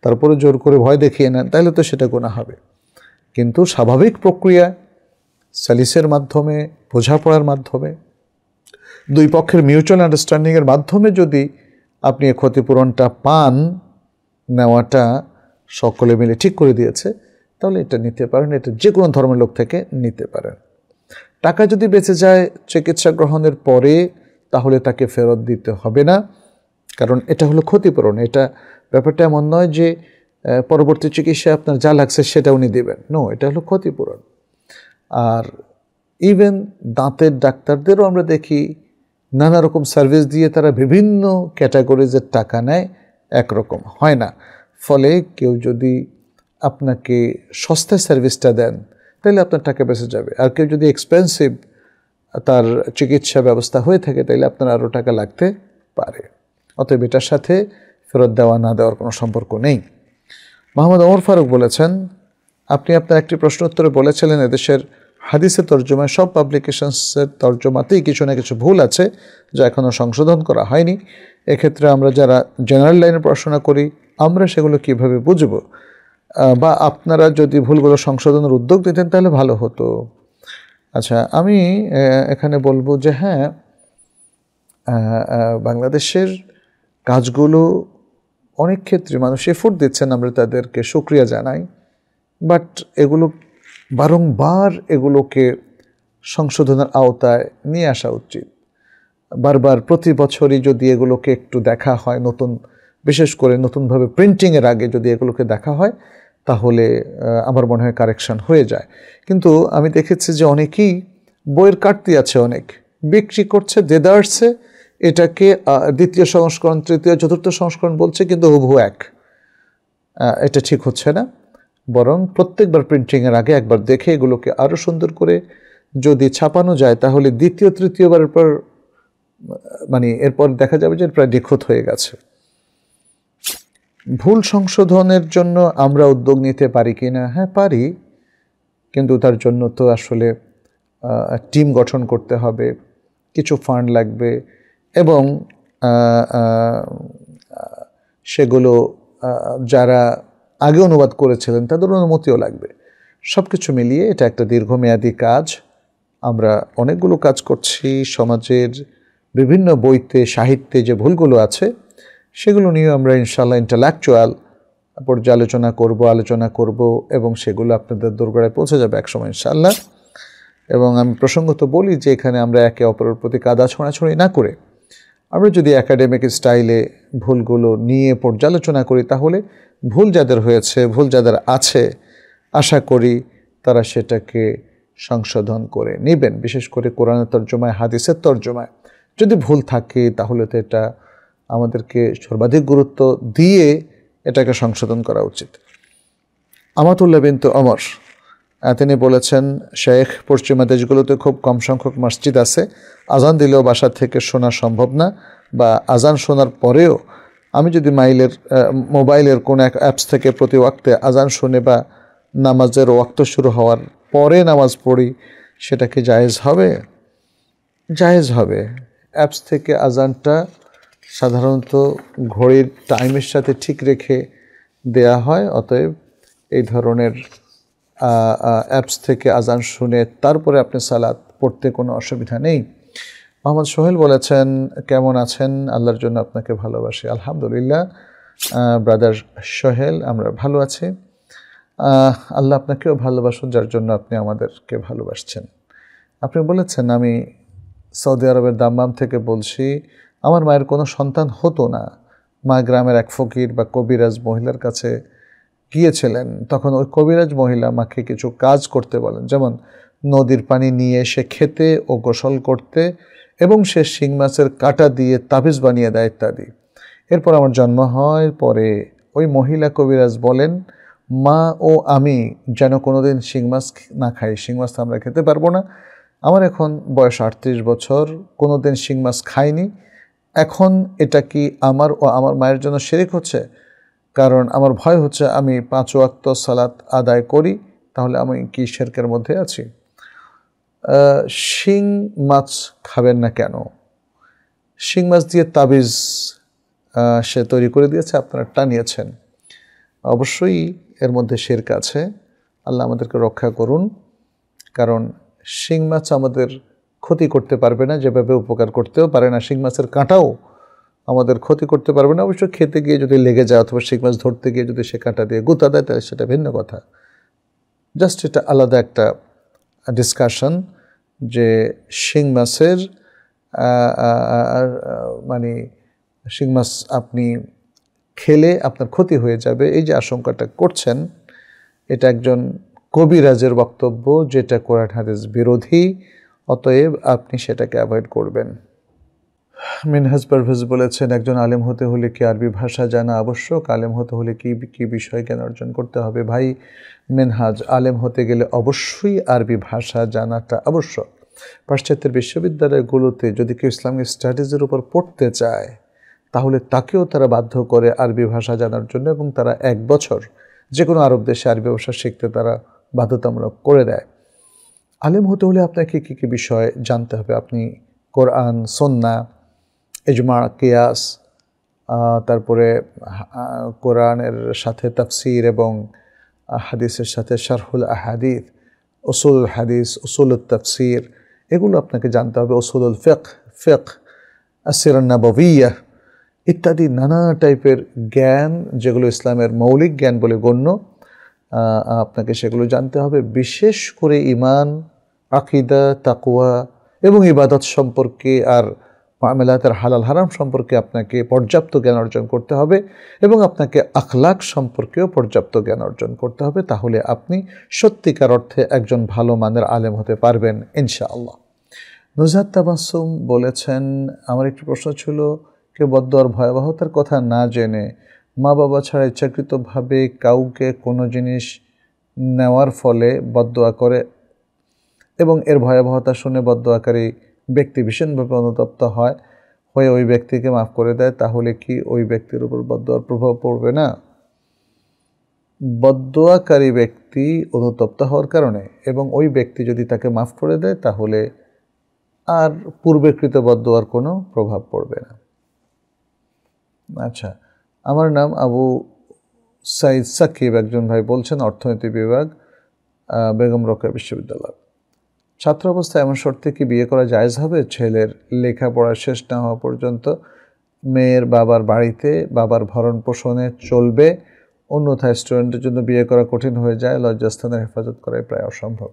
Speaker 2: তারপরে জোর করে ভয় দেখিয়ে নেন, তাহলে তো সেটা গুনাহ হবে। কিন্তু স্বাভাবিক প্রক্রিয়া, সালিসের মাধ্যমে, বোঝাপড়ার মাধ্যমে, দুই পক্ষের মিউচুয়াল আন্ডারস্ট্যান্ডিংয়ের মাধ্যমে যদি আপনি এই ক্ষতিপূরণটা পান, নেওয়াটা সকলে মিলে ঠিক করে দিয়েছে, তাহলে এটা নিতে পারেন। এটা যে কোনো ধর্মের লোক থেকে নিতে পারেন। টাকা যদি বেঁচে যায় চিকিৎসা গ্রহণের পরে তাহলে তাকে ফেরত দিতে হবে না, কারণ এটা হলো ক্ষতিপূরণ। এটা ব্যাপারটা এমন নয় যে পরবর্তী চিকিৎসায় আপনার যা লাগছে সেটা উনি দেবেন, নো, এটা হলো ক্ষতিপূরণ। আর ইভেন দাঁতের ডাক্তারদেরও আমরা দেখি নানা রকম সার্ভিস দিয়ে তারা বিভিন্ন ক্যাটাগরিজের টাকা নেয়, একরকম হয় না। ফলে কেউ যদি আপনাকে সস্তায় সার্ভিসটা দেন তাহলে আপনার টাকা বেঁচে যাবে, আর কেউ যদি এক্সপেন্সিভ তার চিকিৎসা ব্যবস্থা হয়ে থাকে তাহলে আপনার আরও টাকা লাগতে পারে। অতএব এটার সাথে ফেরত দেওয়া না দেওয়ার কোনো সম্পর্ক নেই। মোহাম্মদ ওমর ফারুক বলেছেন, আপনি আপনার একটি প্রশ্ন উত্তরে বলেছিলেন এদেশের হাদিসের তর্জমায় সব পাবলিকেশনসের তর্জমাতেই কিছু না কিছু ভুল আছে যা এখনও সংশোধন করা হয়নি। এক্ষেত্রে আমরা যারা জেনারেল লাইনে পড়াশোনা করি আমরা সেগুলো কিভাবে বুঝব, বা আপনারা যদি ভুলগুলো সংশোধনের উদ্যোগ নিতেন তাহলে ভালো হতো। আচ্ছা, আমি এখানে বলবো যে হ্যাঁ, বাংলাদেশের কাজগুলো অনেক ক্ষেত্রে মানুষ এফোর্ট দিচ্ছেন, আমরা তাদেরকে শুকরিয়া জানাই, বাট এগুলো বারংবার এগুলোকে সংশোধনের আওতায় নিয়ে আসা উচিত। বারবার প্রতি বছরই যদি এগুলোকে একটু দেখা হয়, নতুন, বিশেষ করে নতুনভাবে প্রিন্টিংয়ের আগে যদি এগুলোকে দেখা হয়, তাহলে আমার মনে হয় কারেকশন হয়ে যায়। কিন্তু আমি দেখেছি যে অনেকেই বইয়ের কাটতি আছে, অনেক বিক্রি করছে দেদারসে, এটাকে দ্বিতীয় সংস্করণ, তৃতীয়, চতুর্থ সংস্করণ বলছে, কিন্তু হুবহু এক। এটা ঠিক হচ্ছে না। বরং প্রত্যেকবার প্রিন্টিংয়ের আগে একবার দেখে এগুলোকে আরও সুন্দর করে যদি ছাপানো যায়, তাহলে দ্বিতীয় তৃতীয়বারের পর মানে এরপর দেখা যাবে যে প্রায় নিখুঁত হয়ে গেছে। ভুল সংশোধনের জন্য আমরা উদ্যোগ নিতে পারি কি না? হ্যাঁ, পারি, কিন্তু তার জন্য তো আসলে টিম গঠন করতে হবে, কিছু ফান্ড লাগবে, এবং সেগুলো যারা আগে অনুবাদ করেছিলেন তাদের অনুমতিও লাগবে। সব কিছু মিলিয়ে এটা একটা দীর্ঘমেয়াদী কাজ। আমরা অনেকগুলো কাজ করছি, সমাজের বিভিন্ন বইতে, সাহিত্যে যে ভুলগুলো আছে সেগুলো নিয়ে আমরা ইনশাআল্লাহ ইন্টালেকচুয়াল পর্যালোচনা আলোচনা করব, এবং সেগুলো আপনাদের দোরগোড়ায় পৌঁছে যাবে একসময় ইনশাআল্লাহ। এবং আমি প্রসঙ্গত বলি যে এখানে আমরা একে অপরের প্রতি কাদা ছোঁড়াছুঁড়ি না করে আমরা যদি একাডেমিক স্টাইলে ভুলগুলো নিয়ে পর্যালোচনা করি, তাহলে ভুল যাদের হয়েছে, ভুল যাদের আছে, আশা করি তারা সেটাকে সংশোধন করে নেবেন। বিশেষ করে কোরআনের তর্জমায়, হাদিসের তর্জমায় যদি ভুল থাকে, তাহলে তো এটা আমাদেরকে সর্বাধিক গুরুত্ব দিয়ে এটাকে সংশোধন করা উচিত। আমাতুল্লাহ বিনতে ওমর তিনি বলেছেন, শেখ, পশ্চিমা দেশগুলোতে খুব কম সংখ্যক মসজিদ আছে, আজান দিলেও বাসা থেকে শোনা সম্ভব না, বা আজান শোনার পরেও আমি যদি মোবাইলের কোনো এক অ্যাপস থেকে প্রতি ওয়াক্তে আজান শুনে বা নামাজের ওয়াক্ত শুরু হওয়ার পরে নামাজ পড়ি, সেটা কি জায়েজ হবে? জায়েজ হবে। অ্যাপস থেকে আজানটা সাধারণত ঘড়ির টাইমের সাথে ঠিক রেখে দেয়া হয়, অতএব এই ধরনের অ্যাপস থেকে আজান শুনে তারপরে আপনি সালাত পড়তে কোনো অসুবিধা নেই। মোহাম্মদ সোহেল বলেছেন, কেমন আছেন? আল্লাহর জন্য আপনাকে ভালোবাসি। আলহামদুলিল্লাহ ব্রাদার সোহেল, আমরা ভালো আছি। আল্লাহ আপনাকেও ভালোবাসুন, যার জন্য আপনি আমাদেরকে ভালোবাসছেন। আপনি বলেছেন, আমি সৌদি আরবের দাম্মাম থেকে বলছি, আমার মায়ের কোনো সন্তান হতো না। মা গ্রামের এক ফকির বা কবিরাজ মহিলার কাছে গিয়েছিলেন। তখন ওই কবিরাজ মহিলা মাকে কিছু কাজ করতে বলেন, যেমন নদীর পানি নিয়ে এসে খেতে ও গোসল করতে, এবং সে শিং মাছের কাঁটা দিয়ে তাবিজ বানিয়ে দেয় ইত্যাদি। এরপর আমার জন্ম হয়। পরে ওই মহিলা কবিরাজ বলেন, মা ও আমি যেন কোনোদিন শিং মাছ না খাই। শিং মাছ তো আমরা খেতে পারবো না। আমার এখন বয়স 38 বছর, কোনোদিন শিং মাছ খাইনি। এখন এটা কি আমার ও আমার মায়ের জন্য শিরক হচ্ছে? কারণ আমার ভয় হচ্ছে আমি 5 ওয়াক্ত সালাত আদায় করি, তাহলে আমি কি শিরকের মধ্যে আছি? শিং মাছ খাবেন না কেন? শিং মাছ দিয়ে তাবিজ সে তৈরি করে দিয়েছে, আপনারা টানিয়েছেন। অবশ্যই এর মধ্যে শিরক আছে। আল্লাহ আমাদেরকে রক্ষা করুন। কারণ শিং মাছ আমাদের ক্ষতি করতে পারবে না, যেভাবে উপকার করতেও পারে না। শিং মাছের কাঁটাও আমাদের ক্ষতি করতে পারবে না। অবশ্য খেতে গিয়ে যদি লেগে যায়, অথবা শিং মাছ ধরতে গিয়ে যদি সে কাঁটা দিয়ে গুঁতা দেয়, তাহলে সেটা ভিন্ন কথা। জাস্ট এটা আলাদা একটা ডিসকাশন যে শিং মাছের মানে শিং মাছ আপনি খেলে আপনার ক্ষতি হয়ে যাবে, এই যে আশঙ্কাটা করছেন, এটা একজন কবিরাজের বক্তব্য, যেটা কোরআন হাদিস বিরোধী। অতএব আপনি সেটাকে অ্যাভয়েড করবেন। মিনহাজ পারভেজ বলেছেন, একজন আলেম হতে হলে কি আরবি ভাষা জানা আবশ্যক? আলেম হতে হলে কি বিষয় জ্ঞান অর্জন করতে হবে? ভাই মিনহাজ, আলেম হতে গেলে অবশ্যই আরবি ভাষা জানাটা আবশ্যক। পাশ্চাত্যের বিশ্ববিদ্যালয়গুলোতে যদি কেউ ইসলামিক স্টাডিজের উপর পড়তে চায়, তাহলে তাকেও তারা বাধ্য করে আরবি ভাষা জানার জন্য, এবং তারা 1 বছর যে কোনো আরব দেশে আরবি ভাষা শিখতে তারা বাধ্যতামূলক করে দেয়। আলেম হতে হলে আপনাকে কী বিষয় জানতে হবে? আপনি কোরআন, সুন্নাহ, ইজমা, কিয়াস তারপরে কোরআনের সাথে তাফসির এবং হাদিসের সাথে শারহুল আহাদিস, উসুলুল হাদিস, উসুলুত তাফসির, এগুলো আপনাকে জানতে হবে। উসুলুল ফিকহ, আসিরান নাবাবিয়্যাহ ইত্যাদি নানা টাইপের জ্ঞান যেগুলো ইসলামের মৌলিক জ্ঞান বলে গণ্য, আপনাকে সেগুলো জানতে হবে। বিশেষ করে ঈমান, আকীদা, তাকওয়া এবং ইবাদত সম্পর্কে আর মামলাতের হালাল হারাম সম্পর্কে আপনাকে পর্যাপ্ত জ্ঞান অর্জন করতে হবে এবং আপনাকে আখলাক সম্পর্কেও পর্যাপ্ত জ্ঞান অর্জন করতে হবে। তাহলে আপনি সত্যিকার অর্থে একজন ভালো মানের আলেম হতে পারবেন ইনশাআল্লাহ। নুজহাত তাবাসসুম বলেছেন, আমার একটি প্রশ্ন ছিল, কেউ বদদুয়ার ভয়াবহতার কথা না জেনে মা বাবা ছাড়া ইচ্ছাকৃতভাবে কাউকে কোনো জিনিস নেওয়ার ফলে বদদুয়া করে এবং এর ভয়াবহতা শুনে বদদুয়াকারী ব্যক্তি ভীষণভাবে অনুতপ্ত হয়ে ওই ব্যক্তিকে মাফ করে দেয়, তাহলে কি ওই ব্যক্তির উপর বদদুয়ার প্রভাব পড়বে না? বদদুয়াকারী ব্যক্তি অনুতপ্ত হওয়ার কারণে এবং ওই ব্যক্তি যদি তাকে মাফ করে দেয় তাহলে আর পূর্বেকৃত বদদুয়ার কোনো প্রভাব পড়বে না। আচ্ছা, আমার নাম আবু সাইদ সাকিব, একজন ভাই বলছেন অর্থনীতি বিভাগ, বেগম রোকেয়া বিশ্ববিদ্যালয়। ছাত্র অবস্থায় এমন শর্তে কি বিয়ে করা জায়েজ হবে? ছেলের লেখাপড়া শেষ না হওয়া পর্যন্ত মেয়ের বাবার বাড়িতে বাবার ভরণ পোষণে চলবে, অন্যথায় স্টুডেন্টের জন্য বিয়ে করা কঠিন হয়ে যায়, লজ্জাস্থানের হেফাজত করাই প্রায় অসম্ভব।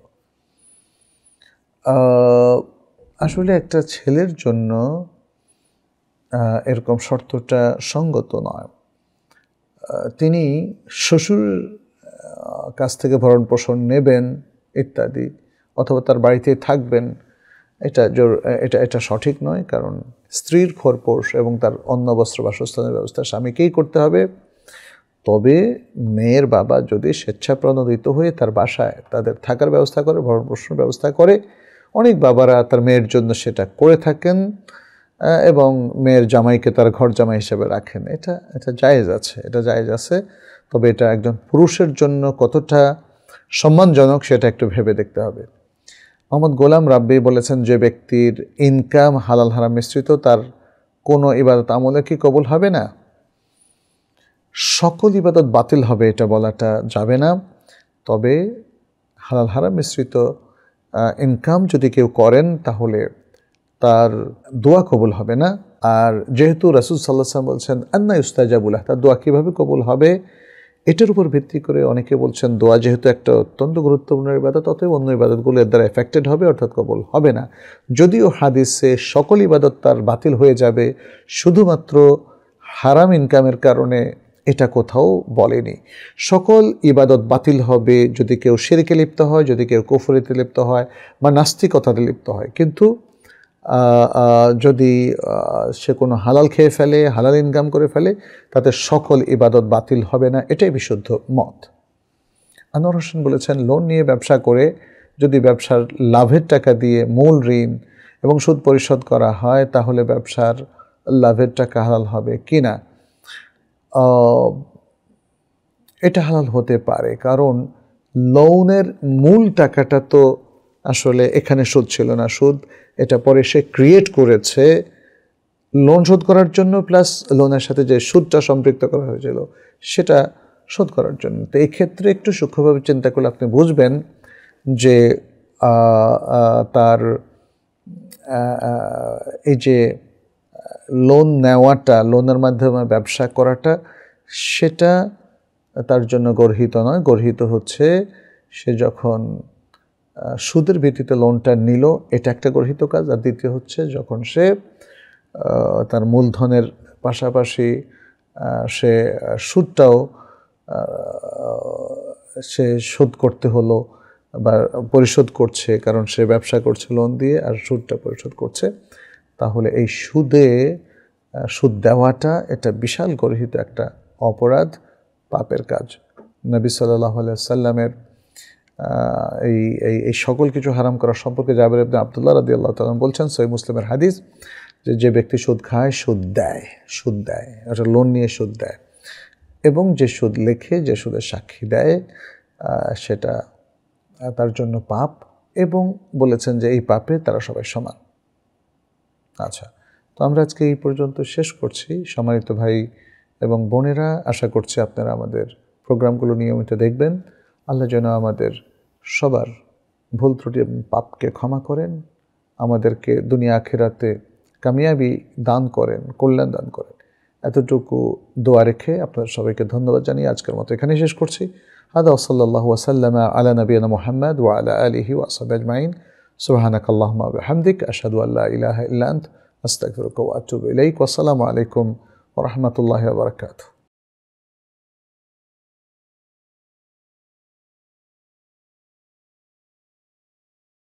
Speaker 2: আসলে একটা ছেলের জন্য এরকম শর্তটা সঙ্গত নয়। তিনি শ্বশুর কাছ থেকে ভরণ পোষণ নেবেন ইত্যাদি, অথবা তার বাড়িতে থাকবেন, এটা সঠিক নয়। কারণ স্ত্রীর খোরপোশ এবং তার অন্ন বস্ত্র বাসস্থানের ব্যবস্থা স্বামীকেই করতে হবে। তবে মেয়ের বাবা যদি স্বেচ্ছাপ্রণোদিত হয়ে তার বাসায় তাদের থাকার ব্যবস্থা করে, ভরণ পোষণের ব্যবস্থা করে, অনেক বাবারা তার মেয়ের জন্য সেটা করে থাকেন এবং মেয়ের জামাইকে তার ঘর জামাই হিসেবে রাখেন। এটা জায়েজ আছে। তবে এটা একজন পুরুষের জন্য কতটা সম্মানজনক সেটা একটু ভেবে দেখতে হবে। মোহাম্মদ গোলাম রাব্বি বলেছেন, যে ব্যক্তির ইনকাম হালাল হারাম মিশ্রিত তার কোনো ইবাদত আমলে কি কবুল হবে না? সকল ইবাদত বাতিল হবে এটা বলাটা যাবে না। তবে হালাল হারাম মিশ্রিত ইনকাম যদি কেউ করেন তাহলে তার দোয়া কবুল হবে না। আর যেহেতু রাসূল সাল্লাল্লাহু আলাইহি ওয়াসাল্লাম বলছেন আন্না ইউস্তাজাবু লাহ, তার দোয়া কীভাবে কবুল হবে, এটার উপর ভিত্তি করে অনেকে বলছেন দোয়া যেহেতু একটা অত্যন্ত গুরুত্বপূর্ণ ইবাদত, অতএব অন্য ইবাদতগুলো এর দ্বারা এফেক্টেড হবে, অর্থাৎ কবুল হবে না। যদিও হাদিসে সকল ইবাদত তার বাতিল হয়ে যাবে, শুধুমাত্র হারাম ইনকামের কারণে এটা কোথাও বলেনি। সকল ইবাদত বাতিল হবে যদি কেউ শিরকে লিপ্ত হয়, যদি কেউ কুফরিতে লিপ্ত হয় বা নাস্তিকতাতে লিপ্ত হয়। কিন্তু যদি সে কোনো হালাল খেয়ে ফেলে, হালাল ইনকাম করে ফেলে, তাতে সকল ইবাদত বাতিল হবে না, এটাই বিশুদ্ধ মত। আনোয়ার হোসেন বলেছেন, লোন নিয়ে ব্যবসা করে যদি ব্যবসার লাভের টাকা দিয়ে মূল ঋণ এবং সুদ পরিশোধ করা হয় তাহলে ব্যবসার লাভের টাকা হালাল হবে কি না? এটা হালাল হতে পারে, কারণ লোনের মূল টাকাটা তো আসলে এখানে সুদ ছিল না। সুদ এটা পরে সে ক্রিয়েট করেছে লোন শোধ করার জন্য, প্লাস লোনের সাথে যে সুদটা সম্পৃক্ত করা হয়েছিল সেটা শোধ করার জন্য। তো এই ক্ষেত্রে একটু সূক্ষ্মভাবে চিন্তা করলে আপনি বুঝবেন যে তার এই যে লোন নেওয়াটা, লোনের মাধ্যমে ব্যবসা করাটা, সেটা তার জন্য গর্হিত নয়। গর্হিত হচ্ছে সে যখন সুদের ভিত্তিতে লোনটা নিল, এটা একটা গর্হিত কাজ। আর দ্বিতীয় হচ্ছে যখন সে তার মূলধনের পাশাপাশি সে সুদটাও সে শোধ করতে হলো বা পরিশোধ করছে, কারণ সে ব্যবসা করছে লোন দিয়ে আর সুদটা পরিশোধ করছে, তাহলে এই সুদ দেওয়াটা এটা বিশাল গর্হিত একটা অপরাধ, পাপের কাজ। নবী সাল্লাল্লাহু আলাইহি ওয়াসাল্লামের এই সকল কিছু হারাম করা সম্পর্কে জাবের ইবনে আব্দুল্লাহ রাদিয়াল্লাহু তাআলা বলছেন, সহিহ মুসলিমের হাদিস, যে ব্যক্তি সুদ খায়, সুদ দেয়, এটা লোন নিয়ে সুদ দেয়, এবং যে সুদ লেখে, যে সুদের সাক্ষী দেয়, সেটা তার জন্য পাপ, এবং বলেছেন যে এই পাপে তারা সবাই সমান। আচ্ছা, তো আমরা আজকে এই পর্যন্ত শেষ করছি। সম্মানিত ভাই এবং বোনেরা, আশা করছি আপনারা আমাদের প্রোগ্রামগুলো নিয়মিত দেখবেন। আল্লাহ যেন আমাদের সবার ভুল ত্রুটি এবং পাপকে ক্ষমা করেন, আমাদেরকে দুনিয়া আখিরাতে কামিয়াবি দান করেন, কল্যাণ দান করেন। এতটুকু দোয়া রেখে আপনাদের সবাইকে ধন্যবাদ জানিয়ে আজকের মতো এখানেই শেষ করছি। হাদা সাল্লাল্লাহু ওয়াসাল্লামা আলা নবিয়িনা মুহাম্মদ ওয়া আলা আলিহি ওয়া আসহাবিহি আজমাইন। সুবহানাকাল্লাহুম্মা ওয়া বিহামদিক আশহাদু আল্লা ইলাহা ইল্লা আনতা আস্তাগফিরুকা ওয়া আতুবু ইলাইক। ওয়া আসসালামু আলাইকুম ওয়া রাহমাতুল্লাহি ওয়া বারাকাতুহু।